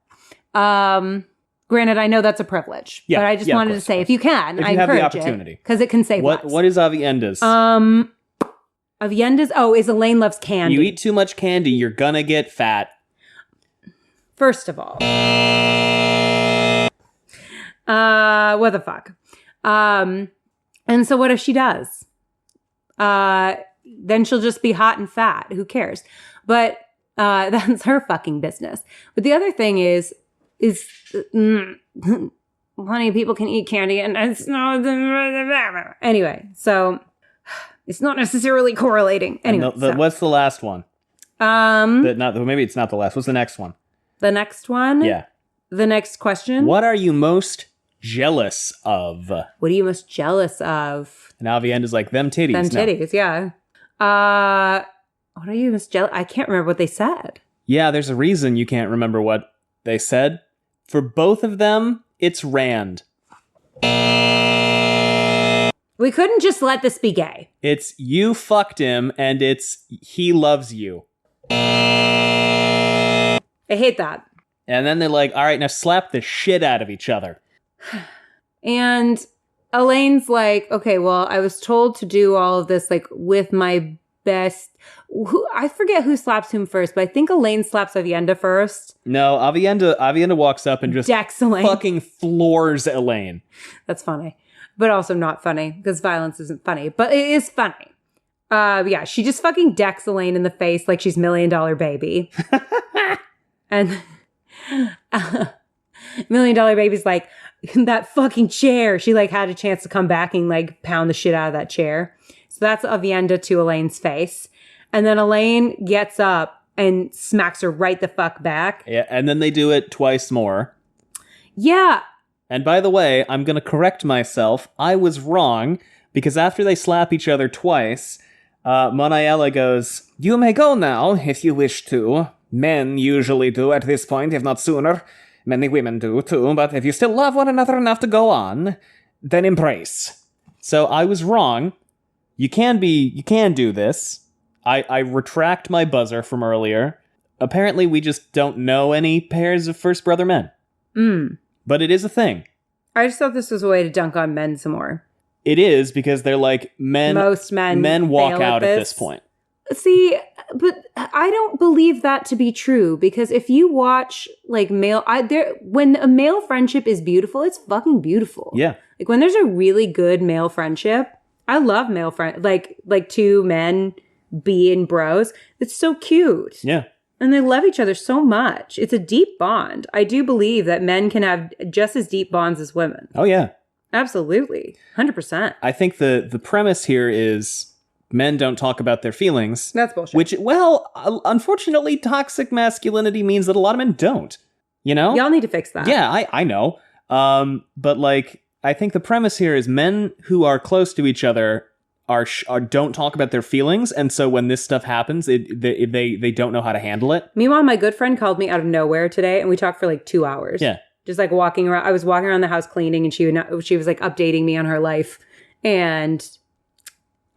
S2: Granted, I know that's a privilege. Yeah, but I just wanted to say, if you can, I encourage it. Because it can save lives.
S1: What is Aviendha's?
S2: Aviendha's, is Elayne loves candy.
S1: You eat too much candy, you're gonna get fat.
S2: First of all. What the fuck? And so what if she does? Then she'll just be hot and fat. Who cares? But that's her fucking business. But the other thing is plenty of people can eat candy, and it's not. Anyway, so it's not necessarily correlating. Anyway,
S1: what's the last one? Maybe it's not the last. What's the next one?
S2: The next one?
S1: Yeah.
S2: The next question?
S1: What are you most jealous of?
S2: What are you most jealous of?
S1: And Aviendha's like, them titties.
S2: Them titties, yeah. What are you most jealous? I can't remember what they said.
S1: Yeah, there's a reason you can't remember what they said. For both of them, it's Rand.
S2: We couldn't just let this be gay.
S1: It's you fucked him, and it's he loves you.
S2: I hate that.
S1: And then they're like, all right, now slap the shit out of each other.
S2: And Elayne's like, okay, well, I was told to do all of this, like, with my best. I forget who slaps whom first, but I think Elayne slaps Aviendha first.
S1: No, Aviendha walks up and just
S2: decks Elayne.
S1: Fucking floors Elayne.
S2: That's funny. But also not funny, because violence isn't funny. But it is funny. Yeah, she just fucking decks Elayne in the face like she's $1 Million Baby. And $1 Million Baby's like, that fucking chair. She like had a chance to come back and like pound the shit out of that chair. So that's Aviendha to Elayne's face. And then Elayne gets up and smacks her right the fuck back.
S1: Yeah, and then they do it twice more.
S2: Yeah.
S1: And by the way, I'm going to correct myself. I was wrong, because after they slap each other twice, Monayella goes,
S3: you may go now, if you wish to. Men usually do at this point, if not sooner. Many women do, too, but if you still love one another enough to go on, then embrace.
S1: So I was wrong. You can do this. I retract my buzzer from earlier. Apparently, we just don't know any pairs of first brother men. But it is a thing.
S2: I just thought this was a way to dunk on men some more.
S1: It is, because they're like, most men walk out at this point.
S2: See, but I don't believe that to be true, because if you watch like when a male friendship is beautiful, it's fucking beautiful.
S1: Yeah.
S2: Like when there's a really good male friendship, I love male friend, like two men being bros. It's so cute.
S1: Yeah.
S2: And they love each other so much. It's a deep bond. I do believe that men can have just as deep bonds as women.
S1: Oh, yeah.
S2: Absolutely. 100%.
S1: I think the premise here is men don't talk about their feelings.
S2: That's bullshit.
S1: Which, well, unfortunately, toxic masculinity means that a lot of men don't. You know?
S2: Y'all need to fix that.
S1: Yeah, I know. But like, I think the premise here is men who are close to each other are don't talk about their feelings, and so when this stuff happens, they don't know how to handle it.
S2: Meanwhile, my good friend called me out of nowhere today, and we talked for like 2 hours.
S1: Yeah.
S2: Just like walking around. I was walking around the house cleaning, and she was like updating me on her life, and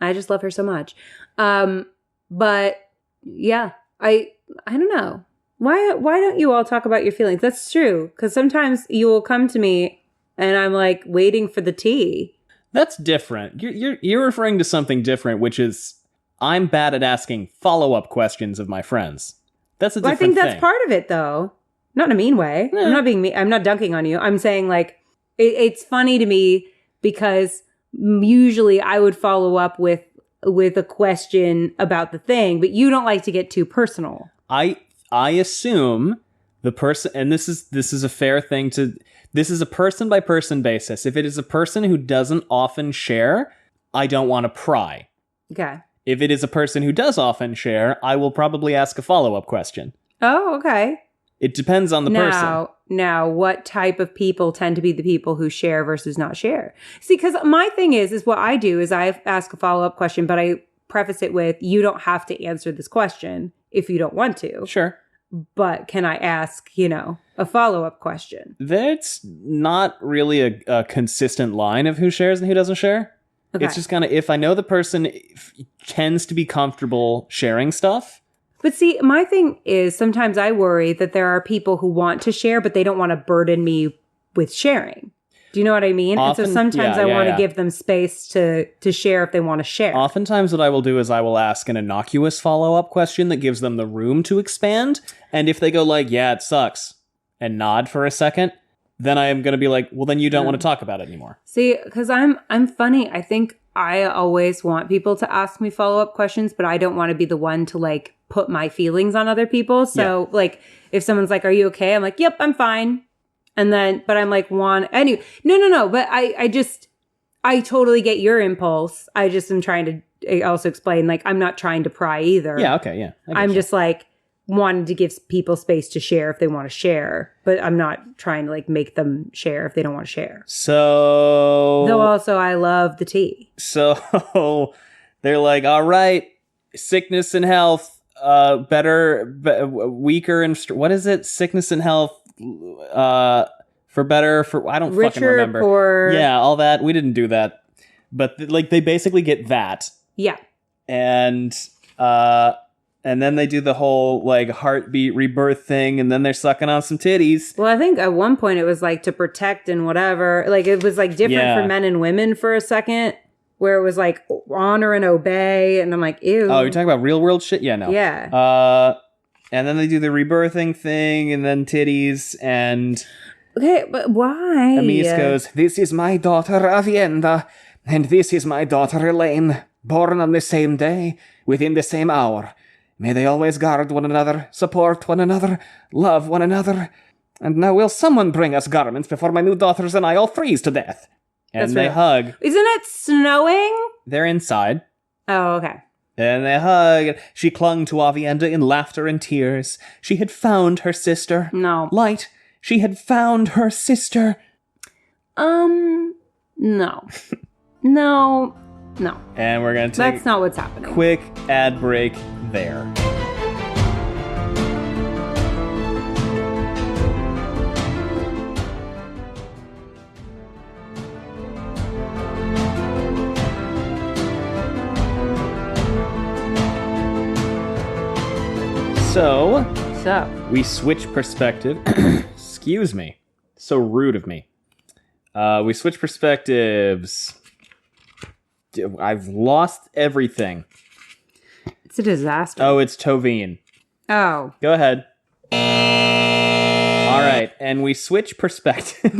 S2: I just love her so much. But yeah, I don't know. Why don't you all talk about your feelings? That's true, because sometimes you will come to me, and I'm like waiting for the tea.
S1: That's different. You're referring to something different, which is I'm bad at asking follow-up questions of my friends. That's a different thing.
S2: I think that's part of it, though. Not in a mean way. I'm not being mean. I'm not dunking on you. I'm saying like it's funny to me because usually I would follow up with a question about the thing, but you don't like to get too personal.
S1: I assume the person, and this is a fair thing to. This is a person by person basis. If it is a person who doesn't often share, I don't want to pry.
S2: Okay.
S1: If it is a person who does often share, I will probably ask a follow-up question.
S2: Oh, okay.
S1: It depends on the person.
S2: Now, what type of people tend to be the people who share versus not share? See, because my thing is what I do is I ask a follow-up question, but I preface it with, you don't have to answer this question if you don't want to.
S1: Sure.
S2: But can I ask, a follow-up question?
S1: That's not really a consistent line of who shares and who doesn't share. Okay. It's just kind of, if I know the person tends to be comfortable sharing stuff.
S2: But see, my thing is sometimes I worry that there are people who want to share, but they don't want to burden me with sharing. Do you know what I mean? Often, and so sometimes I want to give them space to share if they want to share.
S1: Oftentimes what I will do is I will ask an innocuous follow-up question that gives them the room to expand. And if they go like, yeah, it sucks, and nod for a second, then I am going to be like, well, then you don't want to talk about it anymore.
S2: See, because I'm funny. I think I always want people to ask me follow-up questions, but I don't want to be the one to like put my feelings on other people. So like if someone's like, are you okay? I'm like, yep, I'm fine. And then, but I'm like, anyway, no. But I totally get your impulse. I just am trying to also explain, like, I'm not trying to pry either.
S1: Yeah. Okay. Yeah.
S2: I'm just like wanting to give people space to share if they want to share, but I'm not trying to like make them share if they don't want to share.
S1: So,
S2: though also I love the tea.
S1: So they're like, all right, sickness and health, weaker and what is it? Sickness and health. For better, for I don't
S2: richer,
S1: fucking remember.
S2: Poor.
S1: Yeah, all that. We didn't do that, but like they basically get that.
S2: Yeah,
S1: and then they do the whole like heartbeat rebirth thing, and then they're sucking on some titties.
S2: Well, I think at one point it was like to protect and whatever. Like it was like different for men and women for a second, where it was like honor and obey, and I'm like, ew.
S1: Oh, you're talking about real world shit? Yeah, no.
S2: Yeah.
S1: And then they do the rebirthing thing, and then titties, and...
S2: Okay, but why?
S1: Amis goes,
S3: this is my daughter Aviendha, and this is my daughter Elayne, born on the same day, within the same hour. May they always guard one another, support one another, love one another. And now will someone bring us garments before my new daughters and I all freeze to death? And they hug.
S2: Isn't it snowing?
S1: They're inside.
S2: Oh, okay.
S1: And they hug. She clung to Aviendha in laughter and tears. She had found her sister.
S2: No.
S1: Light. She had found her sister.
S2: No. No.
S1: And we're going to take
S2: That's not what's happening.
S1: Quick ad break there. So, we switch perspective. Excuse me. So rude of me. We switch perspectives. I've lost everything.
S2: It's a disaster.
S1: Oh, it's Toveen.
S2: Oh.
S1: Go ahead. All right, and we switch perspective.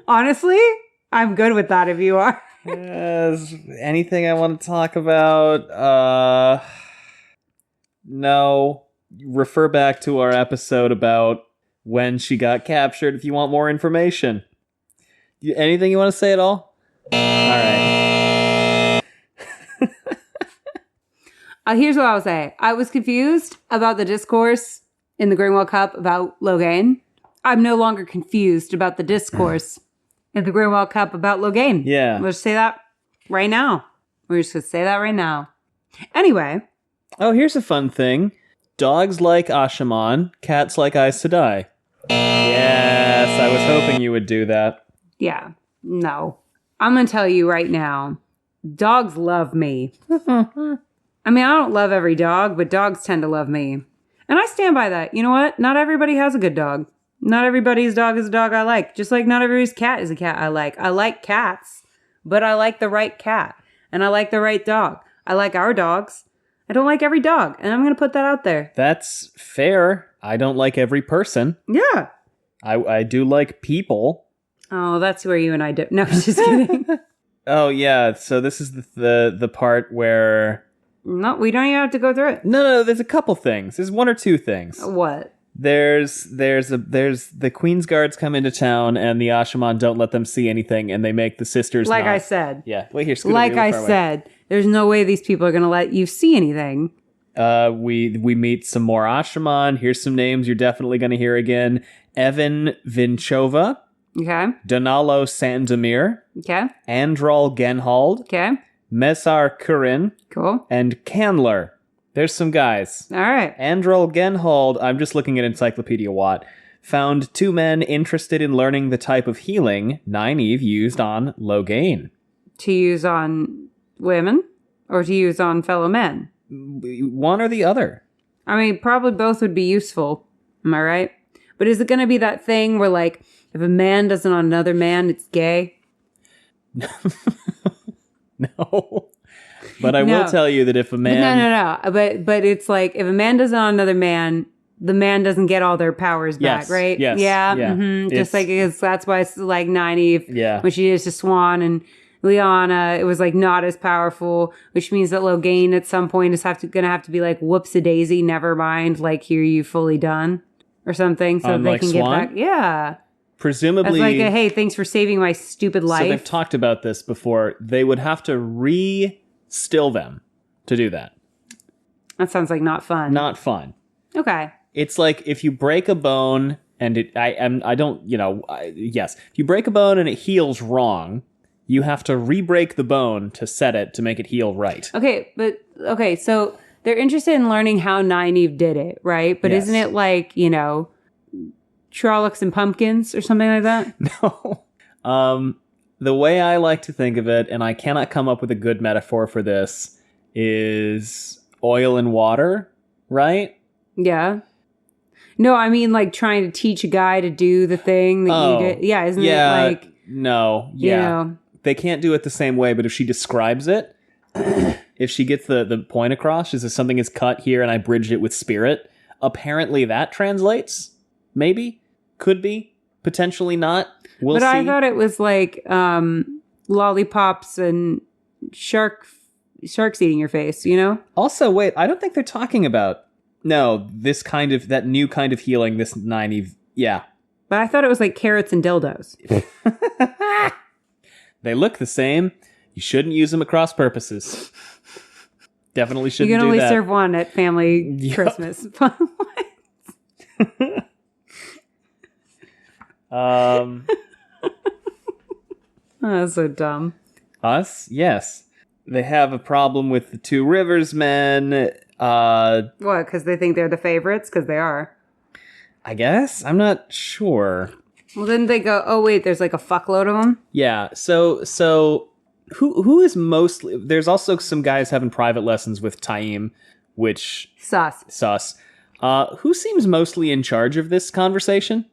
S2: Honestly, I'm good with that if you are.
S1: Anything I want to talk about? No. Refer back to our episode about when she got captured if you want more information. Anything you want to say at all? All right.
S2: Here's what I'll say. I was confused about the discourse in the Greenwell Cup about Logain. I'm no longer confused about the discourse in the Greenwell Cup about Logain.
S1: Yeah.
S2: Let's say that right now. We're just going to say that right now. Anyway.
S1: Oh, here's a fun thing. Dogs like Asha'man, cats like Aes Sedai. Yes, I was hoping you would do that.
S2: Yeah. No. I'm going to tell you right now. Dogs love me. I mean, I don't love every dog, but dogs tend to love me. And I stand by that. You know what? Not everybody has a good dog. Not everybody's dog is a dog I like. Just like not everybody's cat is a cat I like. I like cats, but I like the right cat. And I like the right dog. I like our dogs. I don't like every dog. And I'm going to put that out there.
S1: That's fair. I don't like every person.
S2: Yeah.
S1: I do like people.
S2: Oh, that's where you and I do. No, just kidding.
S1: Oh, yeah. So this is the part where...
S2: No, we don't even have to go through it.
S1: No, there's a couple things. There's one or two things.
S2: What?
S1: There's the Queen's Guards come into town and the Asha'man don't let them see anything and they make the sisters
S2: like
S1: not.
S2: I said.
S1: Yeah. Wait here. Scoot
S2: like
S1: over,
S2: I
S1: far away.
S2: said, there's no way these people are going to let you see anything.
S1: We meet some more Asha'man. Here's some names you're definitely going to hear again. Evan Vinchova.
S2: Okay.
S1: Donalo Sandomir.
S2: Okay.
S1: Andral Genhald.
S2: Okay.
S1: Mesar Kurin.
S2: Cool.
S1: And Candler. There's some guys.
S2: All right.
S1: Andral Genhald, I'm just looking at Encyclopedia Watt, found 2 men interested in learning the type of healing Nynaeve used on Logain.
S2: To use on women or to use on fellow men?
S1: One or the other.
S2: I mean, probably both would be useful. Am I right? But is it going to be that thing where, like, if a man does it on another man, it's gay?
S1: No. But I will tell you that if a man...
S2: No. But it's like, if a man does it on another man, the man doesn't get all their powers back, right?
S1: Yes.
S2: Yeah.
S1: Yeah.
S2: Mm-hmm. Just like, that's why it's like Nynaeve, when she did to Swan and Lyanna, it was like not as powerful, which means that Logain at some point is gonna have to be like, whoops-a-daisy, never mind, like, here you fully done, or something, so they
S1: like
S2: can
S1: Swan?
S2: get back. Yeah.
S1: Presumably...
S2: As like, hey, thanks for saving my stupid life.
S1: So they've talked about this before. They would have to re-still them to do that.
S2: That sounds like not fun.
S1: Not fun.
S2: Okay.
S1: It's like if you break a bone and if you break a bone and it heals wrong, you have to re-break the bone to set it to make it heal right.
S2: Okay, so they're interested in learning how Nynaeve did it, right? But
S1: Yes.
S2: isn't it like, Trollocs and pumpkins or something like that?
S1: No. The way I like to think of it, and I cannot come up with a good metaphor for this, is oil and water, right?
S2: Yeah. No, I mean like trying to teach a guy to do the thing that you did. Yeah, isn't it like...
S1: No, yeah. They can't do it the same way, but if she describes it, if she gets the point across, is that something is cut here and I bridged it with spirit, apparently that translates? Maybe? Could be? Potentially not? We'll see.
S2: I thought it was like lollipops and sharks eating your face,
S1: Also, wait, I don't think they're talking about... No, that new kind of healing, this Nynaeve... Yeah.
S2: But I thought it was like carrots and dildos.
S1: They look the same. You shouldn't use them at cross purposes. Definitely shouldn't do that.
S2: You can only serve one at family Christmas. That's so dumb.
S1: Us? Yes. They have a problem with the Two Rivers men.
S2: What? Because they think they're the favorites? Because they are.
S1: I guess? I'm not sure.
S2: Well, didn't they go, oh, wait, there's like a fuckload of them?
S1: Yeah, so who is mostly... There's also some guys having private lessons with Taim, which... Sus. Who seems mostly in charge of this conversation?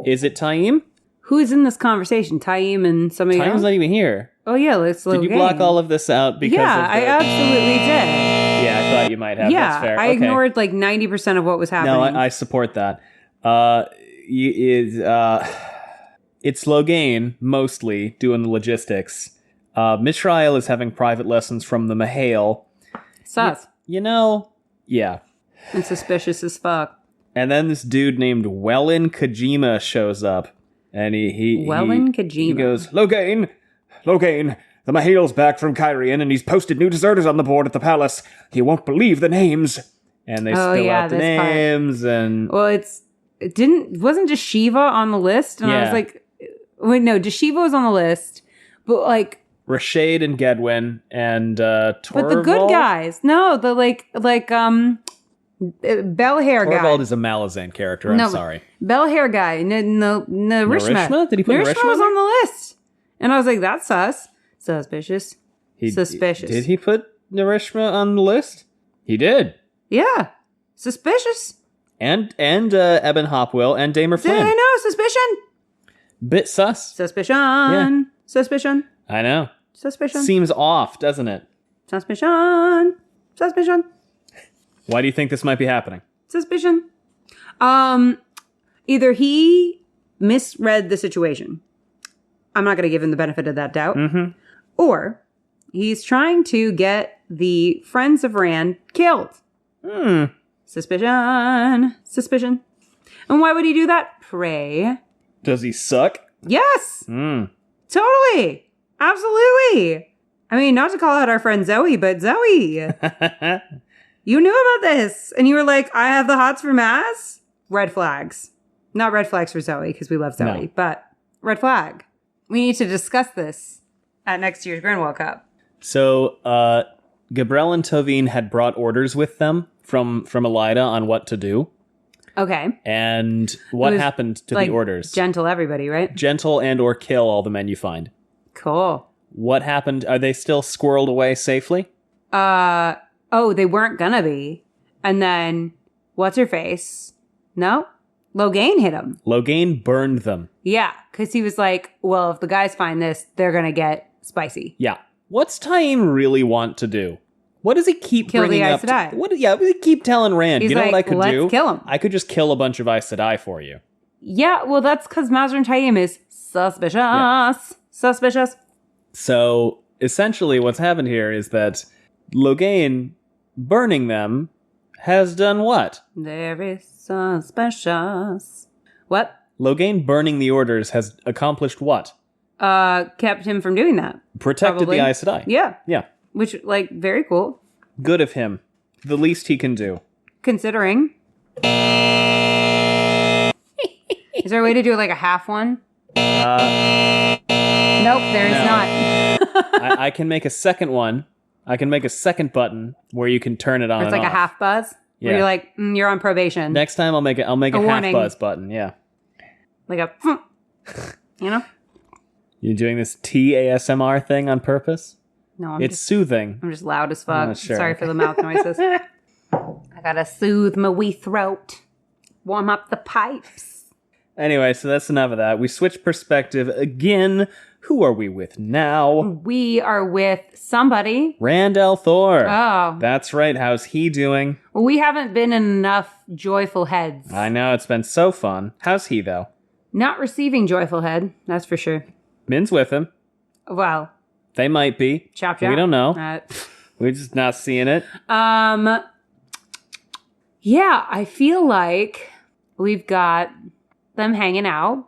S1: Is it Taim?
S2: Who's in this conversation? Taim and somebody else?
S1: Taim's not even here.
S2: Oh, yeah, let's look.
S1: Did you block all of this out because of
S2: I absolutely did.
S1: Yeah, I thought you might have.
S2: Yeah,
S1: that's fair.
S2: I ignored like 90% of what was happening.
S1: No, I support that. It's Logain, mostly, doing the logistics. Mishrael is having private lessons from the Mahale.
S2: Sus.
S1: Yeah.
S2: And suspicious as fuck.
S1: And then this dude named Wellin Kojima shows up. And he
S2: Kojima.
S3: He goes, Logain, the Mahale's back from Kyrian and he's posted new deserters on the board at the palace. You won't believe the names.
S1: and they spill out the names, and
S2: well, wasn't Deshiva on the list? And I was like, wait, no, Deshiva was on the list, but like
S1: Rashade and Gedwin and Torvald.
S2: But the good guys, no, the bell hair guy.
S1: Torvald is a Malazan character. I'm sorry.
S2: Bell hair guy. Narishma.
S1: Did he put Narishma
S2: was on the list, and I was like, that's sus. Suspicious. Suspicious.
S1: Did he put Narishma on the list? He did.
S2: Yeah. Suspicious.
S1: And Eben Hopwell and Damer Flynn.
S2: I know. Suspicion.
S1: Bit sus.
S2: Suspicion.
S1: Yeah.
S2: Suspicion.
S1: I know.
S2: Suspicion.
S1: Seems off, doesn't it?
S2: Suspicion. Suspicion.
S1: Why do you think this might be happening?
S2: Suspicion. Either he misread the situation. I'm not going to give him the benefit of that doubt.
S1: Mm-hmm.
S2: Or he's trying to get the friends of Rand killed. Suspicion. Suspicion. And why would he do that? Pray. Does
S1: he suck?
S2: Yes. Totally. Absolutely. I mean, not to call out our friend Zoe, but Zoe, you knew about this. And you were like, I have the hots for Maz? Red flags. Not red flags for Zoe, because we love Zoe, but red flag. We need to discuss this at next year's Grinwell Cup.
S1: So, Gabrielle and Tovine had brought orders with them from Elayda on what to do.
S2: Okay.
S1: And what happened to the orders?
S2: Gentle everybody, right?
S1: Gentle and or kill all the men you find.
S2: Cool.
S1: What happened? Are they still squirreled away safely?
S2: They weren't gonna be. And then, what's her face? No? Logain hit him.
S1: Logain burned them.
S2: Yeah, because he was like, well, if the guys find this, they're gonna get spicy.
S1: Yeah. What's Taim really want to do? What does he keep bringing up? What does he keep telling Rand?
S2: He's
S1: you know
S2: like,
S1: what I could do?
S2: Let's kill him.
S1: I could just kill a bunch of Aes Sedai for you.
S2: Yeah, well, that's because Mazrin Taim is suspicious. Yeah. Suspicious.
S1: So, essentially what's happened here is that Logain burning them has done what?
S2: Very suspicious. What?
S1: Logain burning the orders has accomplished what?
S2: Kept him from doing that.
S1: Protected the Aes Sedai.
S2: Yeah.
S1: Yeah.
S2: Which, very cool.
S1: Good of him. The least he can do.
S2: Considering. Is there a way to do a half one? Nope, there is not.
S1: I can make a second one. I can make a second button where you can turn it on.
S2: It's like
S1: off.
S2: A half buzz. Yeah. Where you're like, you're on probation.
S1: Next time I'll make a half buzz button. Yeah.
S2: Like a,
S1: You're doing this TASMR thing on purpose?
S2: No,
S1: it's soothing.
S2: I'm just loud as fuck.
S1: Sure.
S2: Sorry for the mouth noises. I gotta soothe my wee throat. Warm up the pipes.
S1: Anyway, so that's enough of that. We switch perspective again. Who are we with now?
S2: We are with somebody.
S1: Rand al'Thor.
S2: Oh.
S1: That's right. How's he doing?
S2: Well, we haven't been in enough joyful heads.
S1: I know. It's been so fun. How's he, though?
S2: Not receiving joyful head. That's for sure.
S1: Min's with him.
S2: Well.
S1: They might be.
S2: Chop.
S1: We don't know. We're just not seeing it.
S2: Yeah, I feel like we've got them hanging out.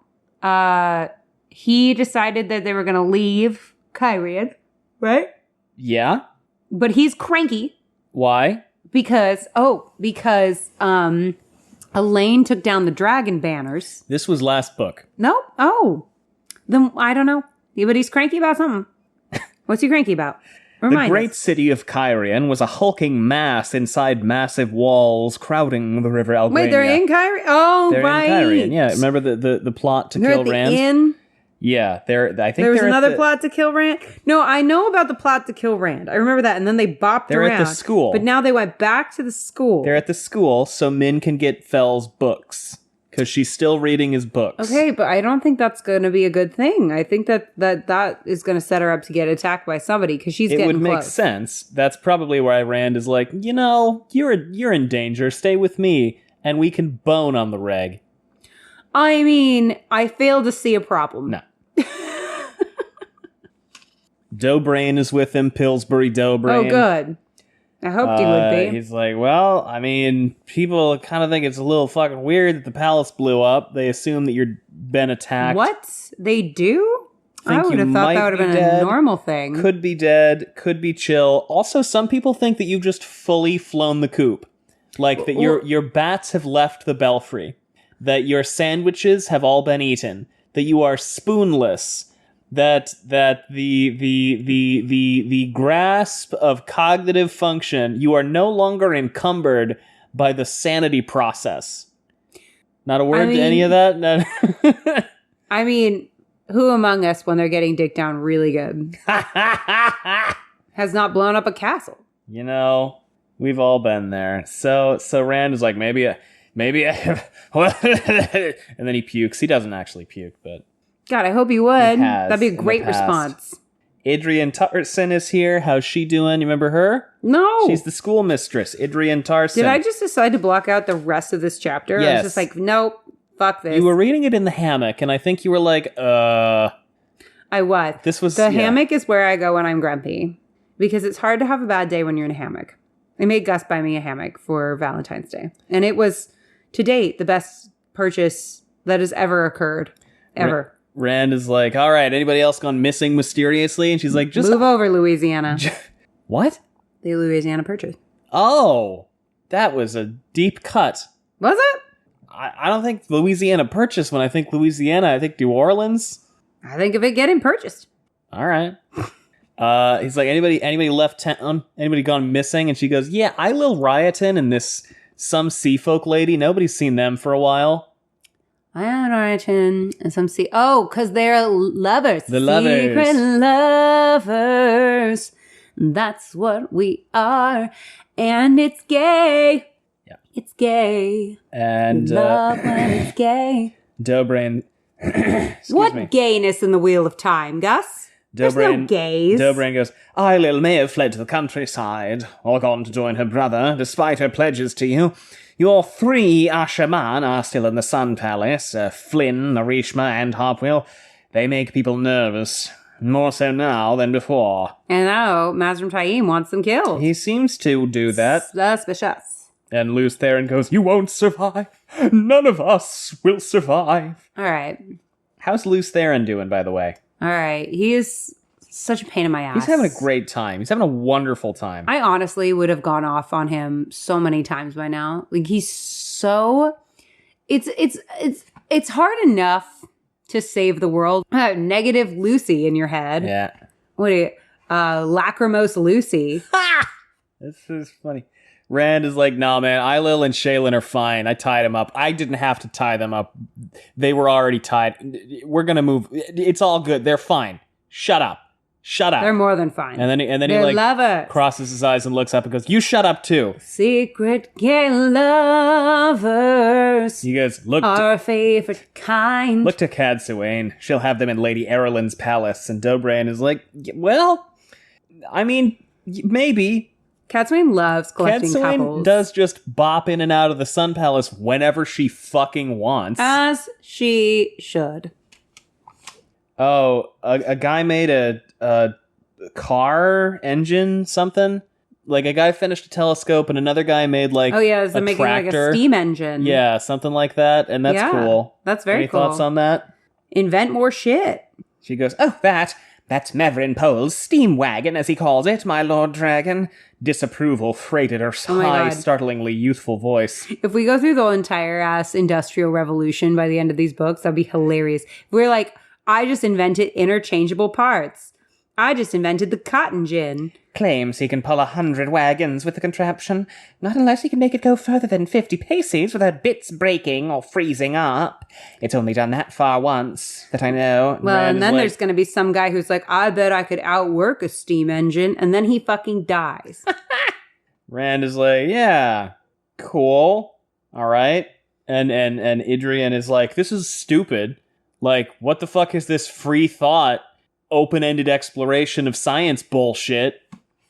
S2: He decided that they were going to leave Kyrian, right?
S1: Yeah.
S2: But he's cranky.
S1: Why?
S2: Because Elayne took down the dragon banners.
S1: This was last book.
S2: Nope. Oh. Then I don't know. Yeah, but he's cranky about something. What's he cranky about?
S1: The great city of Kyrian was a hulking mass inside massive walls crowding the river Algrania.
S2: Wait, they're in Kyrian? Oh,
S1: they're
S2: right.
S1: They're in Kyrian, yeah. Remember the plot to kill Rand?
S2: Inn?
S1: Yeah, I think
S2: there was another plot to kill Rand. No, I know about the plot to kill Rand. I remember that, and then they bopped
S1: they're
S2: around.
S1: They're at the school.
S2: But now they went back to the school.
S1: They're at the school, so Min can get Fel's books. Because she's still reading his books.
S2: Okay, but I don't think that's going to be a good thing. I think that is going to set her up to get attacked by somebody because she's getting close. It would make
S1: sense. That's probably why Rand is like, you're in danger. Stay with me, and we can bone on the reg.
S2: I mean, I fail to see a problem.
S1: No. Dobrain is with him. Pillsbury Dobrain.
S2: Oh, good. I hoped he would be.
S1: He's like, well, I mean, people kind of think it's a little fucking weird that the palace blew up. They assume that you've been attacked.
S2: What? They do? I would have thought that would have been a normal thing.
S1: Could be dead. Could be chill. Also, some people think that you've just fully flown the coop. Like that your bats have left the belfry, that your sandwiches have all been eaten, that you are spoonless, that the grasp of cognitive function, you are no longer encumbered by the sanity process. Not a word to any of that? No.
S2: I mean, who among us, when they're getting dicked down really good, has not blown up a castle?
S1: You know, we've all been there. So Rand is like, maybe and then he pukes. He doesn't actually puke, but
S2: God, I hope he would. That'd be a great response.
S1: Adrian Tarson is here. How's she doing? You remember her?
S2: No.
S1: She's the schoolmistress, Adrian Tarson.
S2: Did I just decide to block out the rest of this chapter?
S1: Yes.
S2: I was just like, nope, fuck this.
S1: You were reading it in the hammock, and I think you were like,
S2: I was. The hammock is where I go when I'm grumpy, because it's hard to have a bad day when you're in a hammock. I made Gus buy me a hammock for Valentine's Day, and it was, to date, the best purchase that has ever occurred. Ever.
S1: Rand is like, all right, anybody else gone missing mysteriously? And she's like, just
S2: move over, Louisiana.
S1: What?
S2: The Louisiana Purchase.
S1: Oh, that was a deep cut.
S2: Was it?
S1: I don't think Louisiana Purchase. When I think Louisiana, I think New Orleans.
S2: I think of it getting purchased.
S1: All right. He's like, anybody left town? Anybody gone missing? And she goes, yeah, Lil Riotin and some sea folk lady. Nobody's seen them for a while.
S2: I am Riotin and some sea. Oh, because they're lovers.
S1: The lovers.
S2: Secret lovers. That's what we are. And it's gay.
S1: Yeah.
S2: It's gay.
S1: And
S2: love when it's gay.
S1: Dobrain.
S2: What gayness in the Wheel of Time, Gus? There's no gays.
S1: Dobrain goes, Lil may have fled to the countryside or gone to join her brother, despite her pledges to you. Your 3 Asha'man are still in the Sun Palace. Flynn, Narishma, and Harpwell. They make people nervous. More so now than before.
S2: And now Mazrim Taim wants them killed.
S1: He seems to do that.
S2: Suspicious.
S1: And Luce Theron goes, you won't survive. None of us will survive.
S2: All right.
S1: How's Luce Theron doing, by the way?
S2: All right. He is such a pain in my ass.
S1: He's having a great time. He's having a wonderful time.
S2: I honestly would have gone off on him so many times by now. Like, he's so... It's hard enough to save the world. Negative Lucy in your head.
S1: Yeah.
S2: What do you... Lachrymose Lucy.
S1: This is funny. Rand is like, nah, man, Lil and Shaylin are fine. I tied them up. I didn't have to tie them up. They were already tied. We're going to move. It's all good. They're fine. Shut up. Shut up.
S2: They're more than fine.
S1: And then he like
S2: lovers.
S1: Crosses his eyes and looks up and goes, you shut up too.
S2: Secret gay lovers.
S1: He goes, look.
S2: Our favorite kind.
S1: Look to Cadsuane. She'll have them in Lady Errolyn's palace. And Dobrain is like, well, I mean, maybe.
S2: Cadsuane loves collecting couples.
S1: Does just bop in and out of the Sun Palace whenever she fucking wants.
S2: As she should.
S1: Oh, a guy made a car engine, something? Like, a guy finished a telescope and another guy made, like,
S2: they're making, like, a steam engine.
S1: Yeah, something like that, and that's cool.
S2: That's very cool.
S1: Any thoughts on that?
S2: Invent more shit.
S3: She goes, oh, that's Mavrin Pole's steam wagon, as he calls it, my Lord Dragon.
S1: Disapproval freighted her high, startlingly youthful voice.
S2: If we go through the entire Industrial Revolution by the end of these books, that'd be hilarious. We're like, I just invented interchangeable parts. I just invented the cotton gin.
S3: Claims he can pull 100 wagons with the contraption, not unless he can make it go further than 50 paces without bits breaking or freezing up. It's only done that far once, that I know.
S2: Well, and then there's going to be some guy who's like, I bet I could outwork a steam engine, and then he fucking dies.
S1: Rand is like, yeah, cool, all right. And Adrian is like, this is stupid. Like, what the fuck is this free thought, open-ended exploration of science bullshit?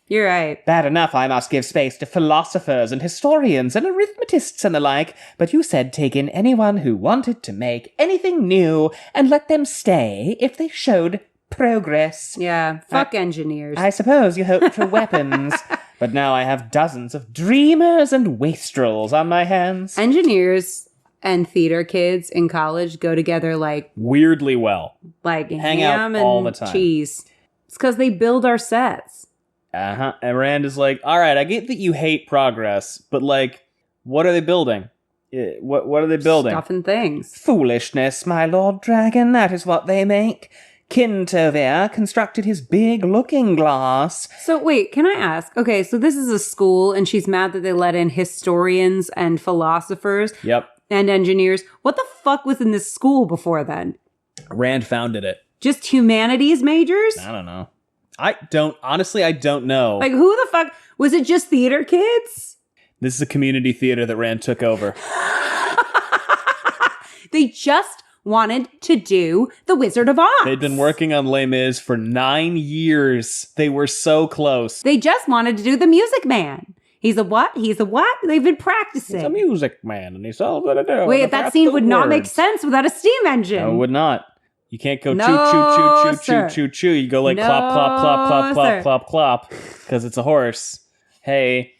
S2: You're right.
S3: Bad enough I must give space to philosophers and historians and arithmetists and the like, but you said take in anyone who wanted to make anything new and let them stay if they showed progress.
S2: Yeah, fuck engineers.
S3: I suppose you hoped for weapons, but now I have dozens of dreamers and wastrels on my hands.
S2: Engineers and theater kids in college go together like...
S1: weirdly well.
S2: Like
S1: hang
S2: ham
S1: out all
S2: and
S1: the time.
S2: Cheese. It's because they build our sets.
S1: Uh-huh. And Rand is like, all right, I get that you hate progress, but, like, What are they building? What are they building?
S2: Stuff and things.
S3: Foolishness, my lord dragon, that is what they make. Kintovir constructed his big looking glass.
S2: So wait, can I ask? Okay, so this is a school and she's mad that they let in historians and philosophers.
S1: Yep.
S2: And engineers. What the fuck was in this school before then?
S1: Rand founded it.
S2: Just humanities majors?
S1: I don't know. I don't know.
S2: Like, who the fuck? Was it just theater kids?
S1: This is a community theater that Rand took over.
S2: They just wanted to do The Wizard of Oz.
S1: They'd been working on Les Mis for 9 years. They were so close.
S2: They just wanted to do The Music Man. He's a what? He's a what? They've been practicing.
S1: He's a music man, and he sells it.
S2: Wait, that scene would not make sense without a steam engine.
S1: No, it would not. You can't go
S2: No,
S1: choo, choo, choo, choo,
S2: sir.
S1: choo, choo, choo. You go like
S2: No,
S1: clop, clop, clop, clop,
S2: sir.
S1: clop, clop, clop, because it's a horse. Hey,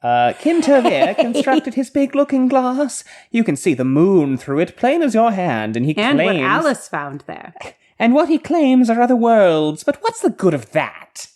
S1: Kintovir constructed his big looking glass. You can see the moon through it, plain as your hand, and
S2: And
S1: claims...
S2: what Alice found there.
S3: And what he claims are other worlds, but what's the good of that?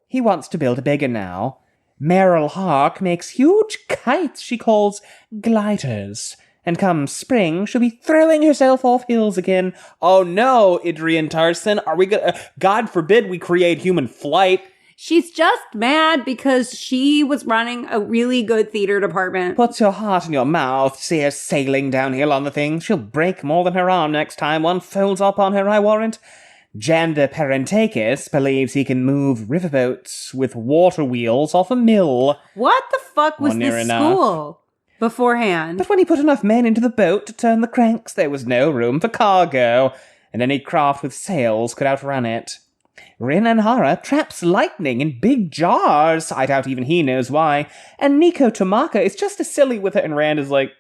S3: He wants to build a bigger now. Meryl Hark makes huge kites she calls gliders. And come spring, she'll be throwing herself off hills again.
S1: Oh no, Idrian Tarson, are we gonna... God forbid we create human flight.
S2: She's just mad because she was running a really good theater department.
S3: Puts your heart in your mouth, see her sailing downhill on the thing. She'll break more than her arm next time one folds up on her, I warrant. Jander Parentakis believes he can move riverboats with water wheels off a mill.
S2: What the fuck was
S1: Well, near
S2: this
S1: enough.
S2: school beforehand?
S3: But when he put enough men into the boat to turn the cranks, there was no room for cargo, and any craft with sails could outrun it. Rin and Hara traps lightning in big jars. I doubt even he knows why. And Nico Tamaka is just as silly with it.
S1: And Rand is like,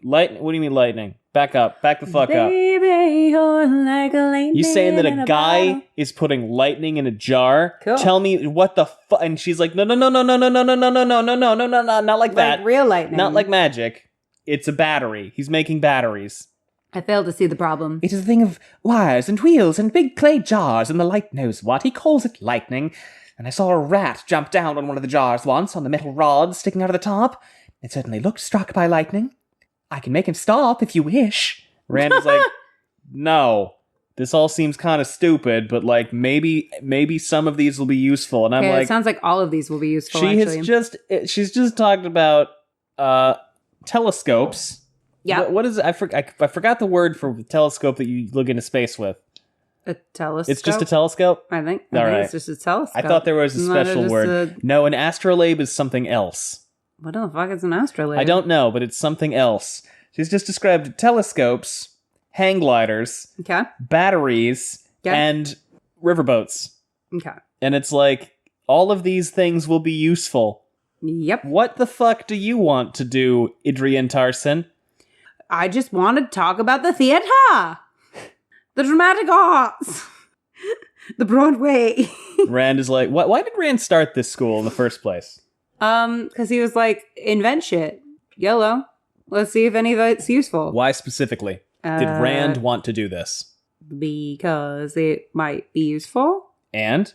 S1: What do you mean lightning? Back up. Back the fuck up.
S2: Baby, you're like a lightning
S1: You saying that
S2: in
S1: a
S2: a
S1: guy
S2: bottle.
S1: is putting lightning in a jar?
S2: Cool.
S1: Tell me what the fuck. And she's like, no, not like that.
S2: Like real lightning.
S1: Not like magic. It's a battery. He's making batteries.
S2: I failed to see the problem.
S3: It is a thing of wires and wheels and big clay jars, and the light knows what. He calls it lightning. And I saw a rat jump down on one of the jars once, on the metal rods sticking out of the top. It certainly looked struck by lightning. I can make him stop if you wish.
S1: Rand is like, no, this all seems kind of stupid, but like maybe some of these will be useful. And I'm
S2: Okay,
S1: like,
S2: it sounds like all of these will be useful,
S1: she's just talked about telescopes.
S2: Yeah.
S1: What is it? I forgot the word for telescope that you look into space with.
S2: A telescope?
S1: It's just a telescope?
S2: I think
S1: right.
S2: it's just a telescope.
S1: I thought there was a
S2: Isn't that
S1: special
S2: just
S1: word. No, an astrolabe is something else.
S2: What the fuck is an astrolabe?
S1: I don't know, but it's something else. She's just described telescopes, hang gliders,
S2: Okay.
S1: batteries,
S2: Yeah.
S1: and riverboats.
S2: Okay.
S1: And it's like, all of these things will be useful.
S2: Yep.
S1: What the fuck do you want to do, Idrian Tarson?
S2: I just want to talk about the theater, the dramatic arts, the Broadway.
S1: Rand is like, why did Rand start this school in the first place?
S2: Because he was like, invent shit. YOLO. Let's see if any of it's useful.
S1: Why specifically did Rand want to do this?
S2: Because it might be useful.
S1: And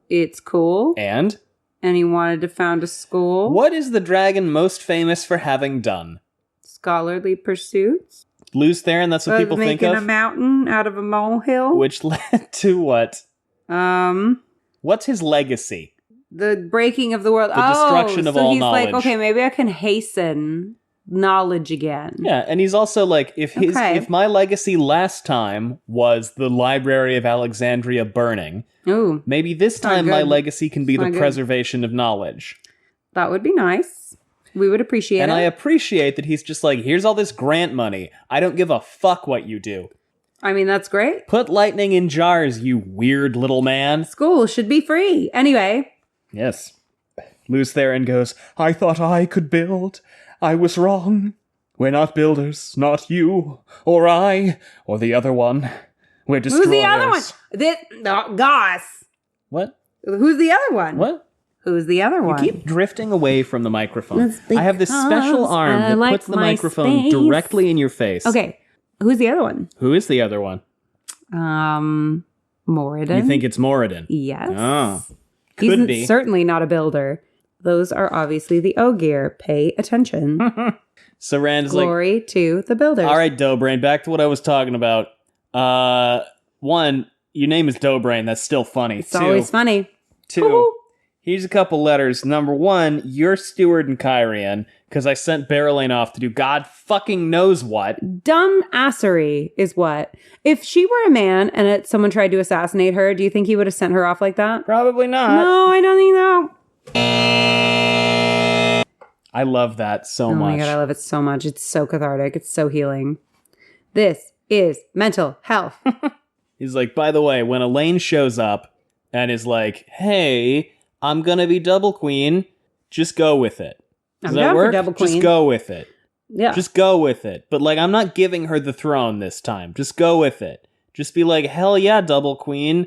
S2: It's cool.
S1: And
S2: he wanted to found a school.
S1: what is the dragon most famous for having done?
S2: Scholarly pursuits.
S1: Lose Theron, that's what people think
S2: Making
S1: of.
S2: a mountain out of a molehill.
S1: Which led to what? What's his legacy?
S2: The breaking of the world.
S1: The destruction of
S2: so
S1: all
S2: he's
S1: knowledge.
S2: like, okay, maybe I can hasten knowledge again.
S1: Yeah, and he's also like, if my legacy last time was the Library of Alexandria burning,
S2: Ooh,
S1: maybe this
S2: not
S1: time my
S2: good.
S1: legacy can be
S2: It's
S1: the
S2: not good.
S1: preservation of knowledge.
S2: that would be nice. We would appreciate
S1: And
S2: it.
S1: I appreciate that he's just like, here's all this grant money. I don't give a fuck what you do.
S2: I mean, that's great.
S1: Put lightning in jars, you weird little man.
S2: School should be free. Anyway,
S1: Yes.
S3: Luz Theron goes, I thought I could build. I was wrong. We're not builders, not you, or I, or the other one. We're destroyers.
S2: who's the other one? Goss.
S1: What?
S2: Who's the other one?
S1: What?
S2: Who's the other one?
S1: Keep drifting away from the microphone.
S2: That's
S1: I have this special
S2: because
S1: arm
S2: I
S1: that
S2: like
S1: puts the
S2: my
S1: microphone
S2: space.
S1: directly in your face.
S2: Okay, who's the other one?
S1: Who is the other one?
S2: Moradin.
S1: You think it's Moradin?
S2: Yes.
S1: Oh.
S2: He's
S1: Could be.
S2: certainly not a builder. Those are obviously the Ogier. Pay attention.
S1: So Rand is like,
S2: Glory to the builders.
S1: all right, Doughbrain, back to what I was talking about. One, your name is Doughbrain. That's still funny.
S2: It's always funny.
S1: Two,
S2: Woo-hoo.
S1: here's a couple letters. Number one, you're steward in Kyrian because I sent Elayne off to do God fucking knows what.
S2: Dumb assery is what. If she were a man and someone tried to assassinate her, do you think he would have sent her off like that?
S1: Probably not.
S2: No, I don't think so.
S1: I love that so much.
S2: Oh my God, I love it so much. It's so cathartic. It's so healing. This is mental health.
S1: He's like, by the way, when Elayne shows up and is like, hey, I'm going to be double queen, just go with it. Does
S2: I'm
S1: that
S2: down
S1: work?
S2: for double queen.
S1: Just go with it.
S2: Yeah.
S1: Just go with it. But like, I'm not giving her the throne this time. Just go with it. Just be like, hell yeah, double queen.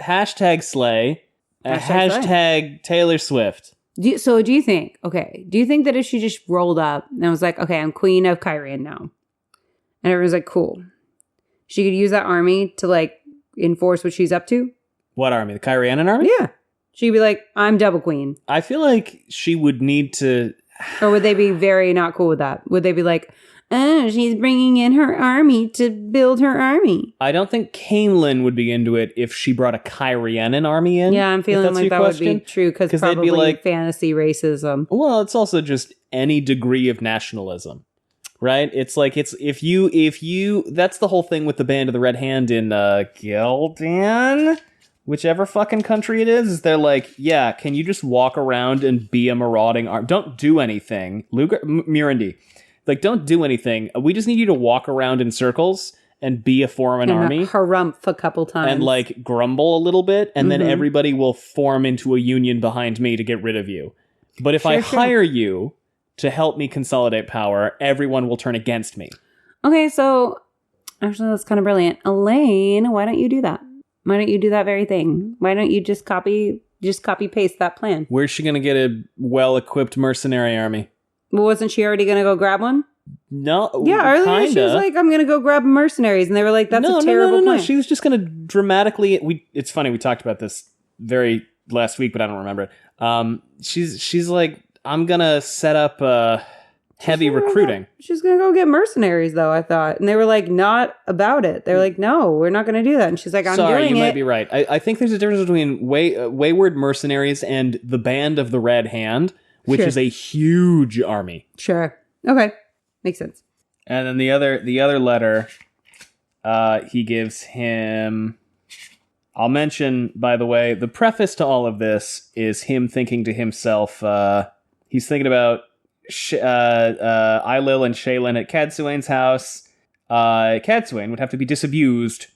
S1: Hashtag slay. Hashtag Taylor Swift.
S2: Do you think that if she just rolled up and was like, okay, I'm queen of Kyrian now, and everyone's like, cool, she could use that army to like enforce what she's up to?
S1: What army? The Kyrianan army?
S2: Yeah. She'd be like, I'm double queen.
S1: I feel like she would need to...
S2: Or would they be very not cool with that? Would they be like, oh, she's bringing in her army to build her army?
S1: I don't think Cainlin would be into it if she brought a Kyrianan army in.
S2: Yeah, I'm feeling like that would be true because
S1: they'd
S2: probably
S1: be like,
S2: fantasy racism.
S1: Well, it's also just any degree of nationalism, right? It's like, it's if you that's the whole thing with the Band of the Red Hand in Gildan, whichever fucking country it is they're like, yeah, can you just walk around and be a marauding army? Don't do anything. Murundi. Like, don't do anything. We just need you to walk around in circles and be a foreign army.
S2: Harumph a couple times.
S1: And, like, grumble a little bit, and then everybody will form into a union behind me to get rid of you. But if I hire you to help me consolidate power, everyone will turn against me.
S2: Okay, so, actually, that's kind of brilliant. Elayne, why don't you do that? Why don't you do that very thing? Why don't you just copy paste that plan?
S1: Where's she going to get a well-equipped mercenary army?
S2: Well, wasn't she already going to go grab one?
S1: No,
S2: yeah, earlier
S1: kinda.
S2: she was like, I'm going to go grab mercenaries. And they were like, that's a terrible plan.
S1: No. She was just going to dramatically... It's funny, we talked about this very last week, but I don't remember it. She's like, I'm going to set up heavy recruiting.
S2: She's going to go get mercenaries, though, I thought. And they were like, not about it. They were like, no, we're not going to do that. And she's like, I'm doing it.
S1: Sorry, you might be right. I think there's a difference between wayward mercenaries and the Band of the Red Hand, which is a huge army.
S2: Sure. Okay. Makes sense.
S1: And then the other letter, he gives him... I'll mention, by the way, the preface to all of this is him thinking to himself, he's thinking about Eilil and Shaylin at Cadsuane's house. Cadsuane would have to be disabused.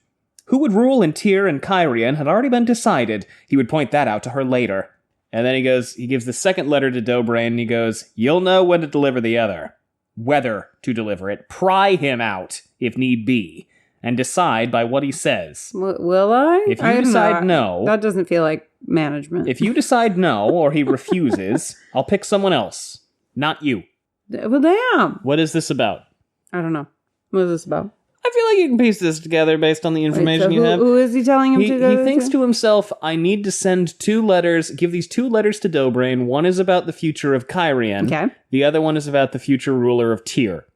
S1: Who would rule in Tyr and Kyrian had already been decided. He would point that out to her later. And then he gives the second letter to Doughbrain, and he goes, you'll know when to deliver the other. Whether to deliver it. Pry him out, if need be, and decide by what he says.
S2: Will I?
S1: If you decide no...
S2: That doesn't feel like management.
S1: If you decide no, or he refuses, I'll pick someone else. Not you.
S2: Well, damn.
S1: What is this about?
S2: I don't know. What is this about?
S1: I feel like you can piece this together based on the information you have.
S2: Who is he telling him to go?
S1: He thinks to himself, I need to send 2 letters, give these 2 letters to Doughbrain. One is about the future of Kyrian.
S2: Okay.
S1: The other one is about the future ruler of Tyr.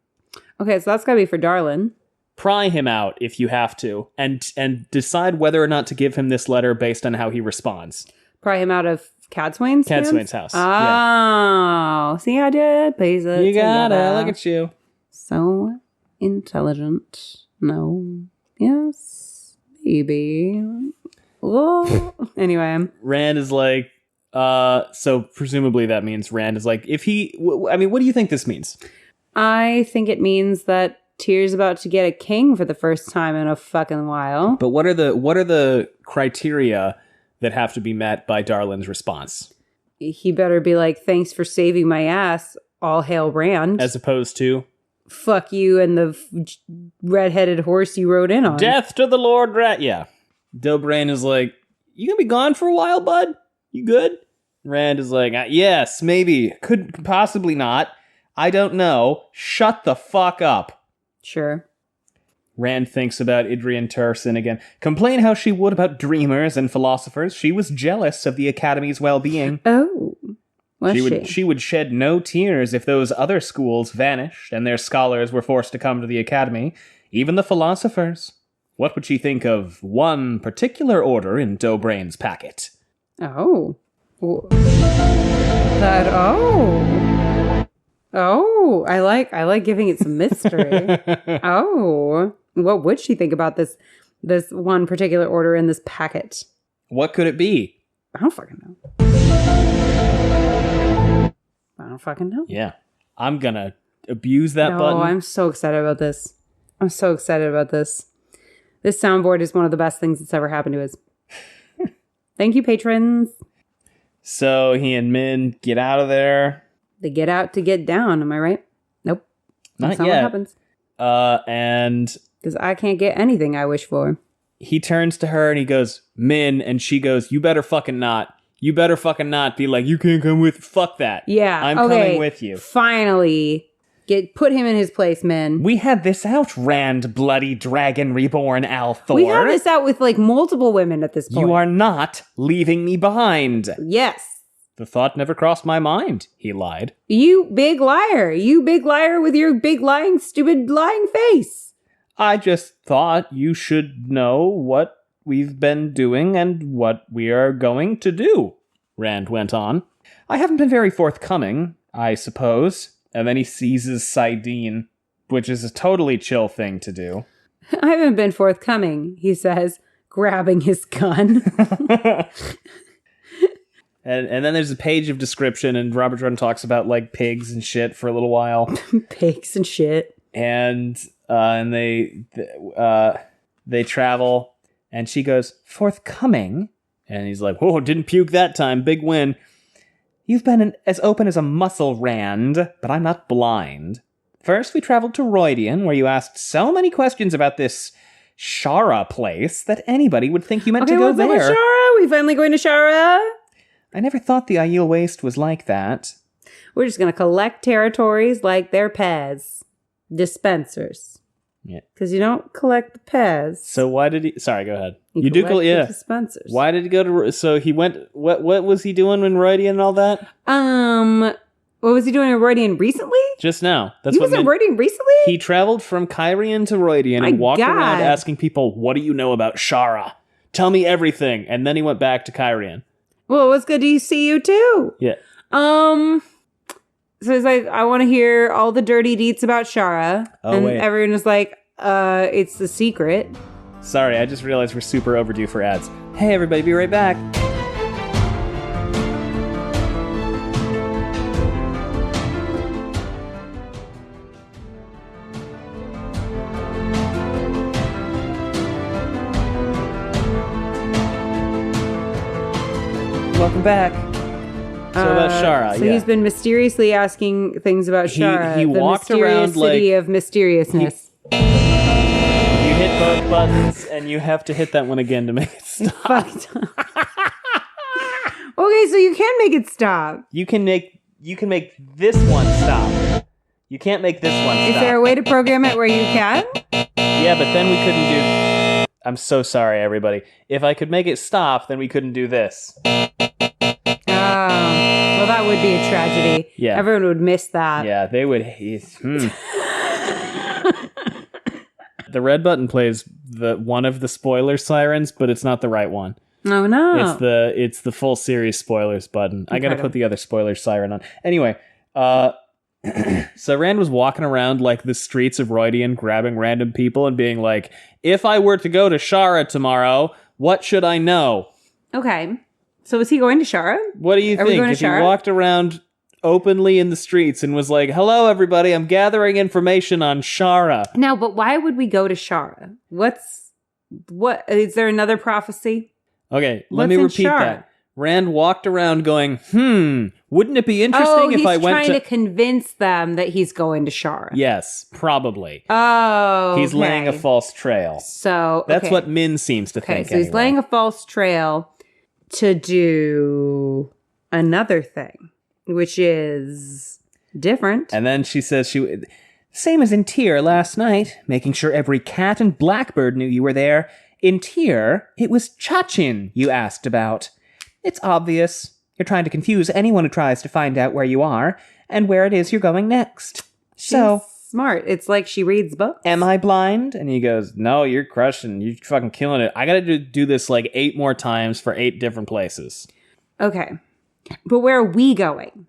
S2: Okay, so that's gotta be for Darlin.
S1: Pry him out if you have to, and decide whether or not to give him this letter based on how he responds.
S2: Pry him out of Cadsuane's
S1: house.
S2: Oh, yeah. See, I did. Piece it
S1: You got
S2: together.
S1: it. Look at you.
S2: So intelligent. No. Yes. Maybe. Oh. Anyway.
S1: Rand is like, so presumably that means Rand is like, if he, I mean, what do you think this means?
S2: I think it means that Tyr's about to get a king for the first time in a fucking while.
S1: But what are the criteria that have to be met by Darlin's response?
S2: He better be like, thanks for saving my ass, all hail Rand.
S1: As opposed to?
S2: Fuck you and the red-headed horse you rode in on.
S1: Death to the Lord Rat. Yeah. Doughbrain is like, you gonna be gone for a while, bud? You good? Rand is like, yes, maybe. Could possibly not. I don't know. Shut the fuck up.
S2: Sure.
S1: Rand thinks about Idrian Tursin again. Complain how she would about dreamers and philosophers. She was jealous of the Academy's well-being.
S2: Oh.
S1: She would shed no tears if those other schools vanished and their scholars were forced to come to the academy, even the philosophers. What would she think of one particular order in Dobrain's packet?
S2: Oh. Oh, I like giving it some mystery. Oh. What would she think about this one particular order in this packet?
S1: What could it be?
S2: I don't fucking know. I don't fucking know.
S1: Yeah. I'm gonna abuse that button.
S2: Oh, I'm so excited about this. This soundboard is one of the best things that's ever happened to us. Thank you, patrons.
S1: So he and Min get out of there.
S2: They get out to get down, am I right? Nope. That's not
S1: yet.
S2: what happens.
S1: And...
S2: Because I can't get anything I wish for.
S1: He turns to her and he goes, Min, and she goes, you better fucking not. You better fucking not be like, you can't come with... Fuck that.
S2: Yeah.
S1: I'm coming with you.
S2: Finally. Put him in his place, Min.
S1: We had this out, Rand, bloody dragon reborn Althor.
S2: We had this out with like multiple women at this point.
S1: You are not leaving me behind.
S2: Yes.
S1: The thought never crossed my mind, he lied.
S2: You big liar. You big liar with your big lying, stupid lying face.
S1: I just thought you should know what we've been doing and what we are going to do, Rand went on. I haven't been very forthcoming, I suppose. And then he seizes Saidin, which is a totally chill thing to do.
S2: I haven't been forthcoming, he says, grabbing his gun.
S1: And then there's a page of description, and Robert Jordan talks about, like, pigs and shit for a little while.
S2: Pigs and shit.
S1: And they travel, and she goes, forthcoming? And he's like, whoa, didn't puke that time, big win. You've been as open as a muscle, Rand, but I'm not blind. First, we traveled to Roydian, where you asked so many questions about this Shara place that anybody would think you meant to go there.
S2: Okay, what's up with Shara? We finally going to Shara?
S1: I never thought the Aiel Waste was like that.
S2: We're just going to collect territories like they're Pez. Dispensers.
S1: Yeah.
S2: Because you don't collect the Pez.
S1: So why did he... Sorry, go ahead.
S2: You do collect the dispensers.
S1: Why did he go to... So he went... What was he doing in Roydian and all that?
S2: What was he doing in Roydian recently?
S1: Just now.
S2: He was in Roydian recently?
S1: He traveled from Kyrian to Roydian and walked around asking people, what do you know about Shara? Tell me everything. And then he went back to Kyrian.
S2: Well, it was good to see you too.
S1: Yeah.
S2: So it's like, I want to hear all the dirty deets about Shara. And
S1: wait.
S2: everyone was like, it's the secret.
S1: Sorry, I just realized we're super overdue for ads. Hey, everybody, be right back. Welcome back. So about Shara,
S2: So he's been mysteriously asking things about Shara.
S1: He walked around
S2: the city of mysteriousness.
S1: You hit both buttons, and you have to hit that one again to make it stop.
S2: Okay, so you can make it stop.
S1: You can make this one stop. You can't make this one stop.
S2: Is there a way to program it where you can?
S1: Yeah, but then we couldn't do... I'm so sorry, everybody. If I could make it stop, then we couldn't do this.
S2: Well, that would be a tragedy.
S1: Yeah.
S2: Everyone would miss that.
S1: Yeah, they would... The red button plays one of the spoiler sirens, but it's not the right one.
S2: Oh, no.
S1: It's the full series spoilers button. I gotta put the other spoiler siren on. Anyway, so Rand was walking around like the streets of Roydian, grabbing random people and being like, if I were to go to Shara tomorrow, what should I know?
S2: Okay. So is he going to Shara?
S1: What do you think? If he walked around openly in the streets and was like, hello, everybody, I'm gathering information on Shara.
S2: No, but why would we go to Shara? What is there another prophecy?
S1: Okay, let me repeat that. Rand walked around going, wouldn't it be interesting if I went to...
S2: he's trying to convince them that he's going to Shara.
S1: Yes, probably.
S2: Oh,
S1: He's laying a false trail.
S2: So,
S1: That's what Min seems to think,
S2: so he's laying a false trail to do another thing, which is different.
S1: And then she says same as in Tyr last night, making sure every cat and blackbird knew you were there. In Tyr, it was Chachin you asked about. It's obvious.
S3: You're trying to confuse anyone who tries to find out where you are and where it is you're going next.
S2: She's smart. It's like she reads books.
S1: Am I blind? And he goes, no, you're crushing. You're fucking killing it. I gotta do this like 8 more times for 8 different places.
S2: Okay. But where are we going?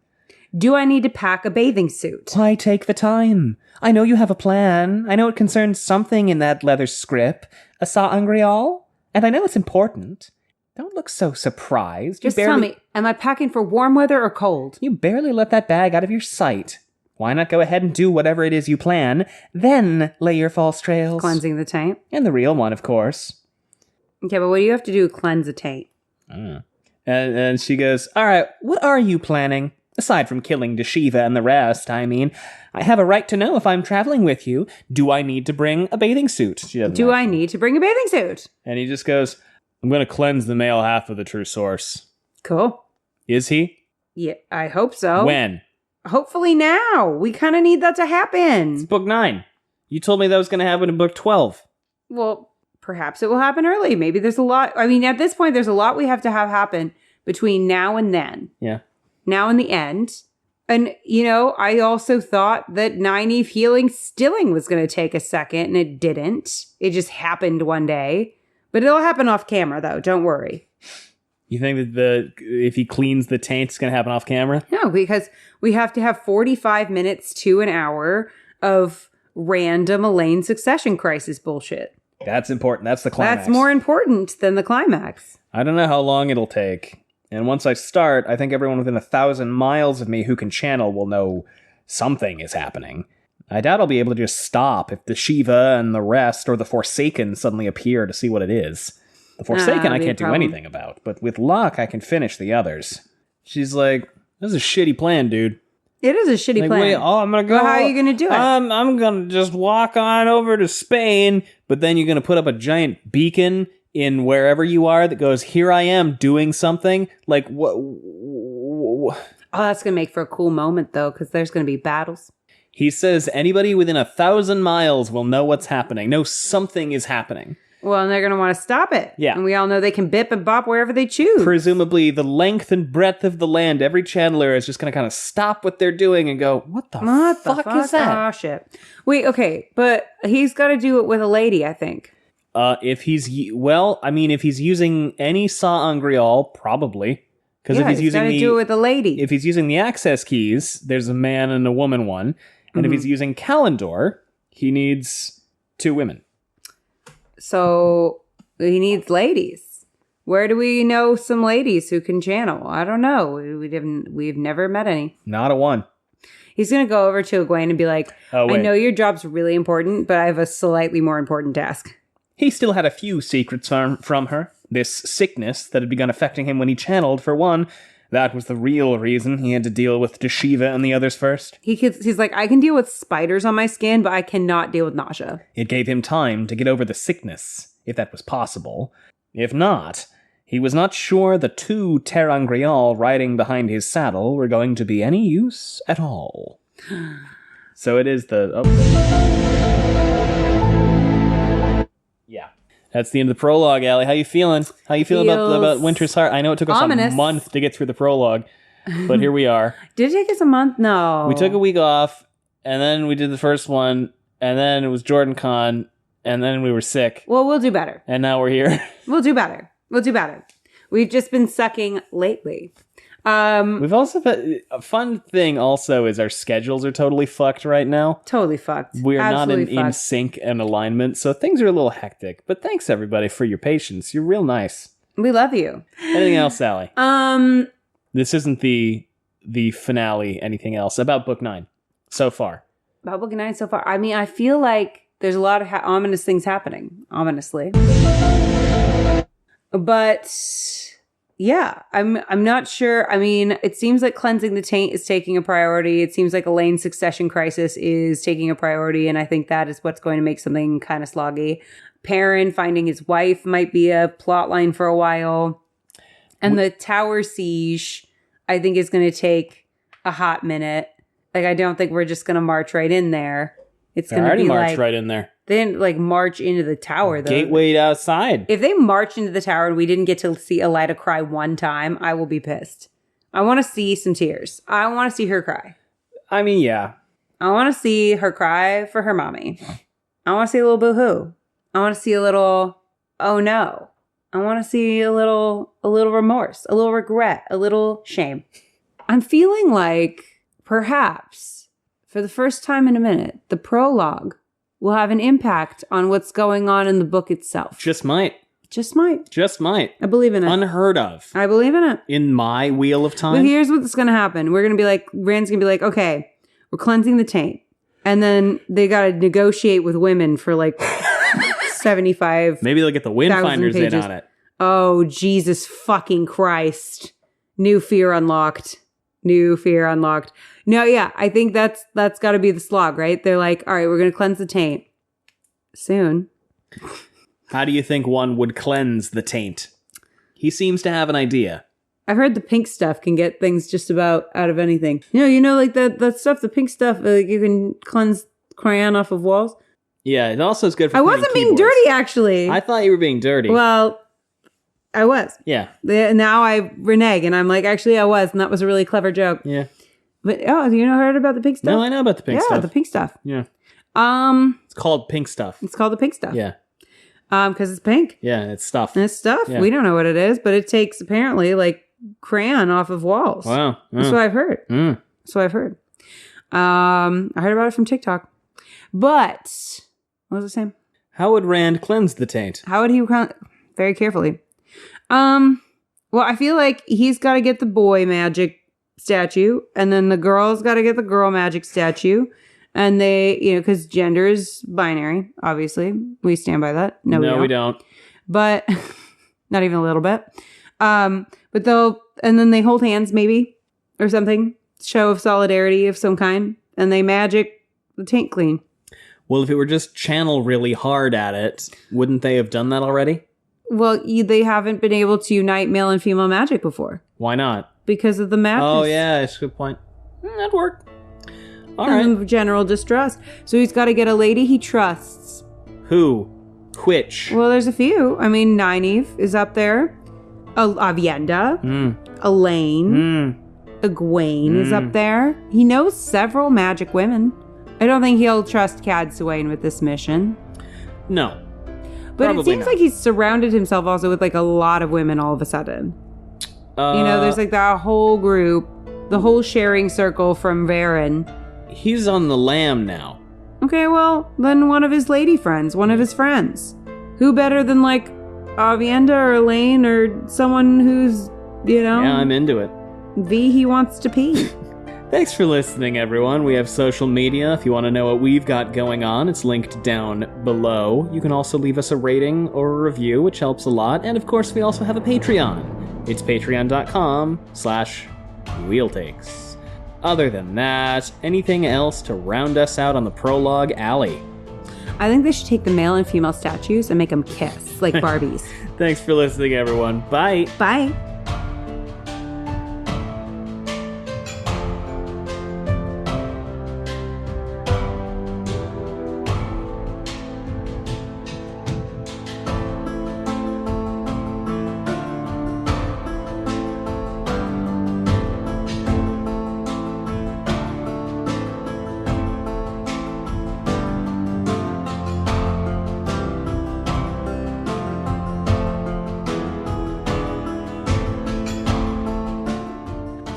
S2: Do I need to pack a bathing suit?
S3: Why take the time? I know you have a plan. I know it concerns something in that leather scrip. A sa'angreal? And I know it's important. Don't look so surprised.
S2: Just tell me, am I packing for warm weather or cold?
S3: You barely let that bag out of your sight. Why not go ahead and do whatever it is you plan, then lay your false trails?
S2: Cleansing the taint?
S3: And the real one, of course.
S2: Okay, but what do you have to do to cleanse a taint?
S1: And she goes, all right,
S3: What are you planning? Aside from killing Deshiva and the rest, I mean. I have a right to know if I'm traveling with you. Do I need to bring a bathing suit?
S2: Do I need to bring a bathing suit?
S1: And he just goes, I'm going to cleanse the male half of the true source.
S2: Cool.
S1: Is he?
S2: Yeah, I hope so.
S1: When?
S2: Hopefully now. We kind of need that to happen.
S1: It's book 9. You told me that was going to happen in book 12.
S2: Well, perhaps it will happen early. Maybe there's a lot. I mean, at this point, there's a lot we have to have happen between now and then.
S1: Yeah.
S2: Now and the end. And, you know, I also thought that Nynaeve healing stilling was going to take a second, and it didn't. It just happened one day. But it'll happen off camera, though. Don't worry.
S1: You think that if he cleans the taint, it's going to happen off camera?
S2: No, because we have to have 45 minutes to an hour of random Elayne succession crisis bullshit.
S1: That's important. That's the climax.
S2: That's more important than the climax.
S1: I don't know how long it'll take. And once I start, I think everyone within 1,000 miles of me who can channel will know something is happening. I doubt I'll be able to just stop if the Shiva and the rest or the Forsaken suddenly appear to see what it is. The Forsaken I can't do anything about, but with luck I can finish the others. She's like, this is a shitty plan, dude.
S2: It is a shitty plan.
S1: Wait, I'm gonna go.
S2: Well, how are you gonna do it?
S1: I'm gonna just walk on over to Spain, but then you're gonna put up a giant beacon in wherever you are that goes, here I am doing something. Like, what?
S2: Oh, that's going to make for a cool moment, though, because there's going to be battles.
S1: He says anybody within 1,000 miles will know what's happening. Know something is happening.
S2: Well, and they're going to want to stop it.
S1: Yeah.
S2: And we all know they can bip and bop wherever they choose.
S1: Presumably, the length and breadth of the land, every channeler is just going to kind of stop what they're doing and go, what the fuck is that?
S2: Oh, shit. Wait, okay. But he's got to do it with a lady, I think.
S1: If he's using any sa'angreal, probably. Because if he's using
S2: got to do it with a lady.
S1: If he's using the access keys, there's a man and a woman one. And if he's using Kalendor, he needs 2 women.
S2: So he needs ladies. Where do we know some ladies who can channel? I don't know. We've never met any.
S1: Not a one.
S2: He's going to go over to Egwene and be like,
S1: I
S2: know your job's really important, but I have a slightly more important task.
S1: He still had a few secrets from her. This sickness that had begun affecting him when he channeled, for one. That was the real reason he had to deal with Deshiva and the others first.
S2: He's like, I can deal with spiders on my skin, but I cannot deal with nausea.
S1: It gave him time to get over the sickness, if that was possible. If not, he was not sure the 2 ter'angreal riding behind his saddle were going to be any use at all. So it is the... Yeah. That's the end of the prologue, Allie. How you feeling? How you feeling about Winter's Heart? I know it took us a month to get through the prologue, but here we are.
S2: Did it take us a month? No.
S1: We took a week off, and then we did the first one, and then it was Jordan Con, and then we were sick.
S2: Well, we'll do better.
S1: And now we're here.
S2: We'll do better. We've just been sucking lately.
S1: We've also a fun thing also is our schedules are totally fucked right now.
S2: Totally fucked.
S1: We're not in sync and alignment, so things are a little hectic. But thanks everybody for your patience. You're real nice.
S2: We love you.
S1: Anything else, Sally? This isn't the finale. Anything else about book 9 so far?
S2: About book 9 so far. I mean, I feel like there's a lot of ominous things happening. Ominously. But yeah, I'm not sure. I mean, it seems like cleansing the taint is taking a priority. It seems like Elayne's succession crisis is taking a priority, and I think that is what's going to make something kind of sloggy. Perrin finding his wife might be a plot line for a while. And the tower siege, I think, is going to take a hot minute. Like, I don't think we're just going to march right in there. It's going to be
S1: march right in there.
S2: They didn't like march into the tower though.
S1: Gateway outside.
S2: If they march into the tower and we didn't get to see Elayne cry one time, I will be pissed. I want to see some tears. I want to see her cry.
S1: I mean, yeah.
S2: I want to see her cry for her mommy. I want to see a little boo-hoo. I want to see a little, oh no. I want to see a little remorse, a little regret, a little shame. I'm feeling like perhaps for the first time in a minute, the prologue will have an impact on what's going on in the book itself.
S1: Just might.
S2: Just might.
S1: Just might.
S2: I believe in it.
S1: Unheard of.
S2: I believe in it.
S1: In my wheel of time.
S2: But here's what's going to happen. We're going to be like, Rand's going to be like, okay, we're cleansing the taint. And then they got to negotiate with women for like 75.
S1: Maybe they'll get the Windfinders in on it.
S2: Oh, Jesus fucking Christ. New fear unlocked. New fear unlocked. No, yeah, I think that's got to be the slog, right? They're like, all right, we're going to cleanse the taint. Soon.
S1: How do you think one would cleanse the taint? He seems to have an idea.
S2: I've heard the pink stuff can get things just about out of anything. You know, like that stuff, the pink stuff, you can cleanse crayon off of walls.
S1: Yeah, it also is good for
S2: I
S1: cleaning
S2: wasn't being
S1: keyboards.
S2: dirty, actually.
S1: I thought you were being dirty.
S2: Well, I was.
S1: Yeah.
S2: Now I renege, and I'm like, actually, I was, and that was a really clever joke.
S1: Yeah.
S2: But, you heard about the pink stuff?
S1: No, I know about the pink stuff.
S2: Yeah, the pink stuff.
S1: Yeah. It's called pink stuff.
S2: It's called the pink stuff.
S1: Yeah.
S2: Because it's pink.
S1: Yeah, it's stuff.
S2: And it's stuff.
S1: Yeah.
S2: We don't know what it is, but it takes, apparently, like, crayon off of walls.
S1: Wow.
S2: That's what I've heard. That's what I've heard. I heard about it from TikTok. But, what was I saying?
S1: How would Rand cleanse the taint?
S2: How would he very carefully? Well, I feel like he's got to get the boy magic statue, and then the girl's got to get the girl magic statue. And they, because gender is binary, obviously. We stand by that. No,
S1: we don't.
S2: But, not even a little bit. But and then they hold hands maybe, or something. Show of solidarity of some kind. And they magic the taint clean.
S1: Well, if it were just channel really hard at it, wouldn't they have done that already?
S2: Well, they haven't been able to unite male and female magic before.
S1: Why not?
S2: Because of the madness.
S1: Oh, yeah, that's a good point. That'd work. All
S2: and
S1: right.
S2: General distrust. So he's got to get a lady he trusts.
S1: Who? Which?
S2: Well, there's a few. I mean, Nynaeve is up there. Aviendha. Elayne. Egwene is up there. He knows several magic women. I don't think he'll trust Cadsuane with this mission.
S1: No.
S2: But it seems like he's surrounded himself also with like a lot of women all of a sudden. There's like that whole group, the whole sharing circle from Varen.
S1: He's on the lam now.
S2: Okay, well, then one of his lady friends, one of his friends. Who better than like Aviendha or Elayne or someone who's,
S1: Yeah, I'm into it.
S2: He wants to pee.
S1: Thanks for listening, everyone. We have social media. If you want to know what we've got going on, it's linked down below. You can also leave us a rating or a review, which helps a lot. And of course, we also have a Patreon. It's patreon.com/wheeltakes. Other than that, anything else to round us out on the prologue alley?
S2: I think they should take the male and female statues and make them kiss, like Barbies.
S1: Thanks for listening, everyone. Bye.
S2: Bye.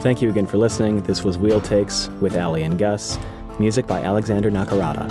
S1: Thank you again for listening. This was Wheel Takes with Allie and Gus. Music by Alexander Nakarada.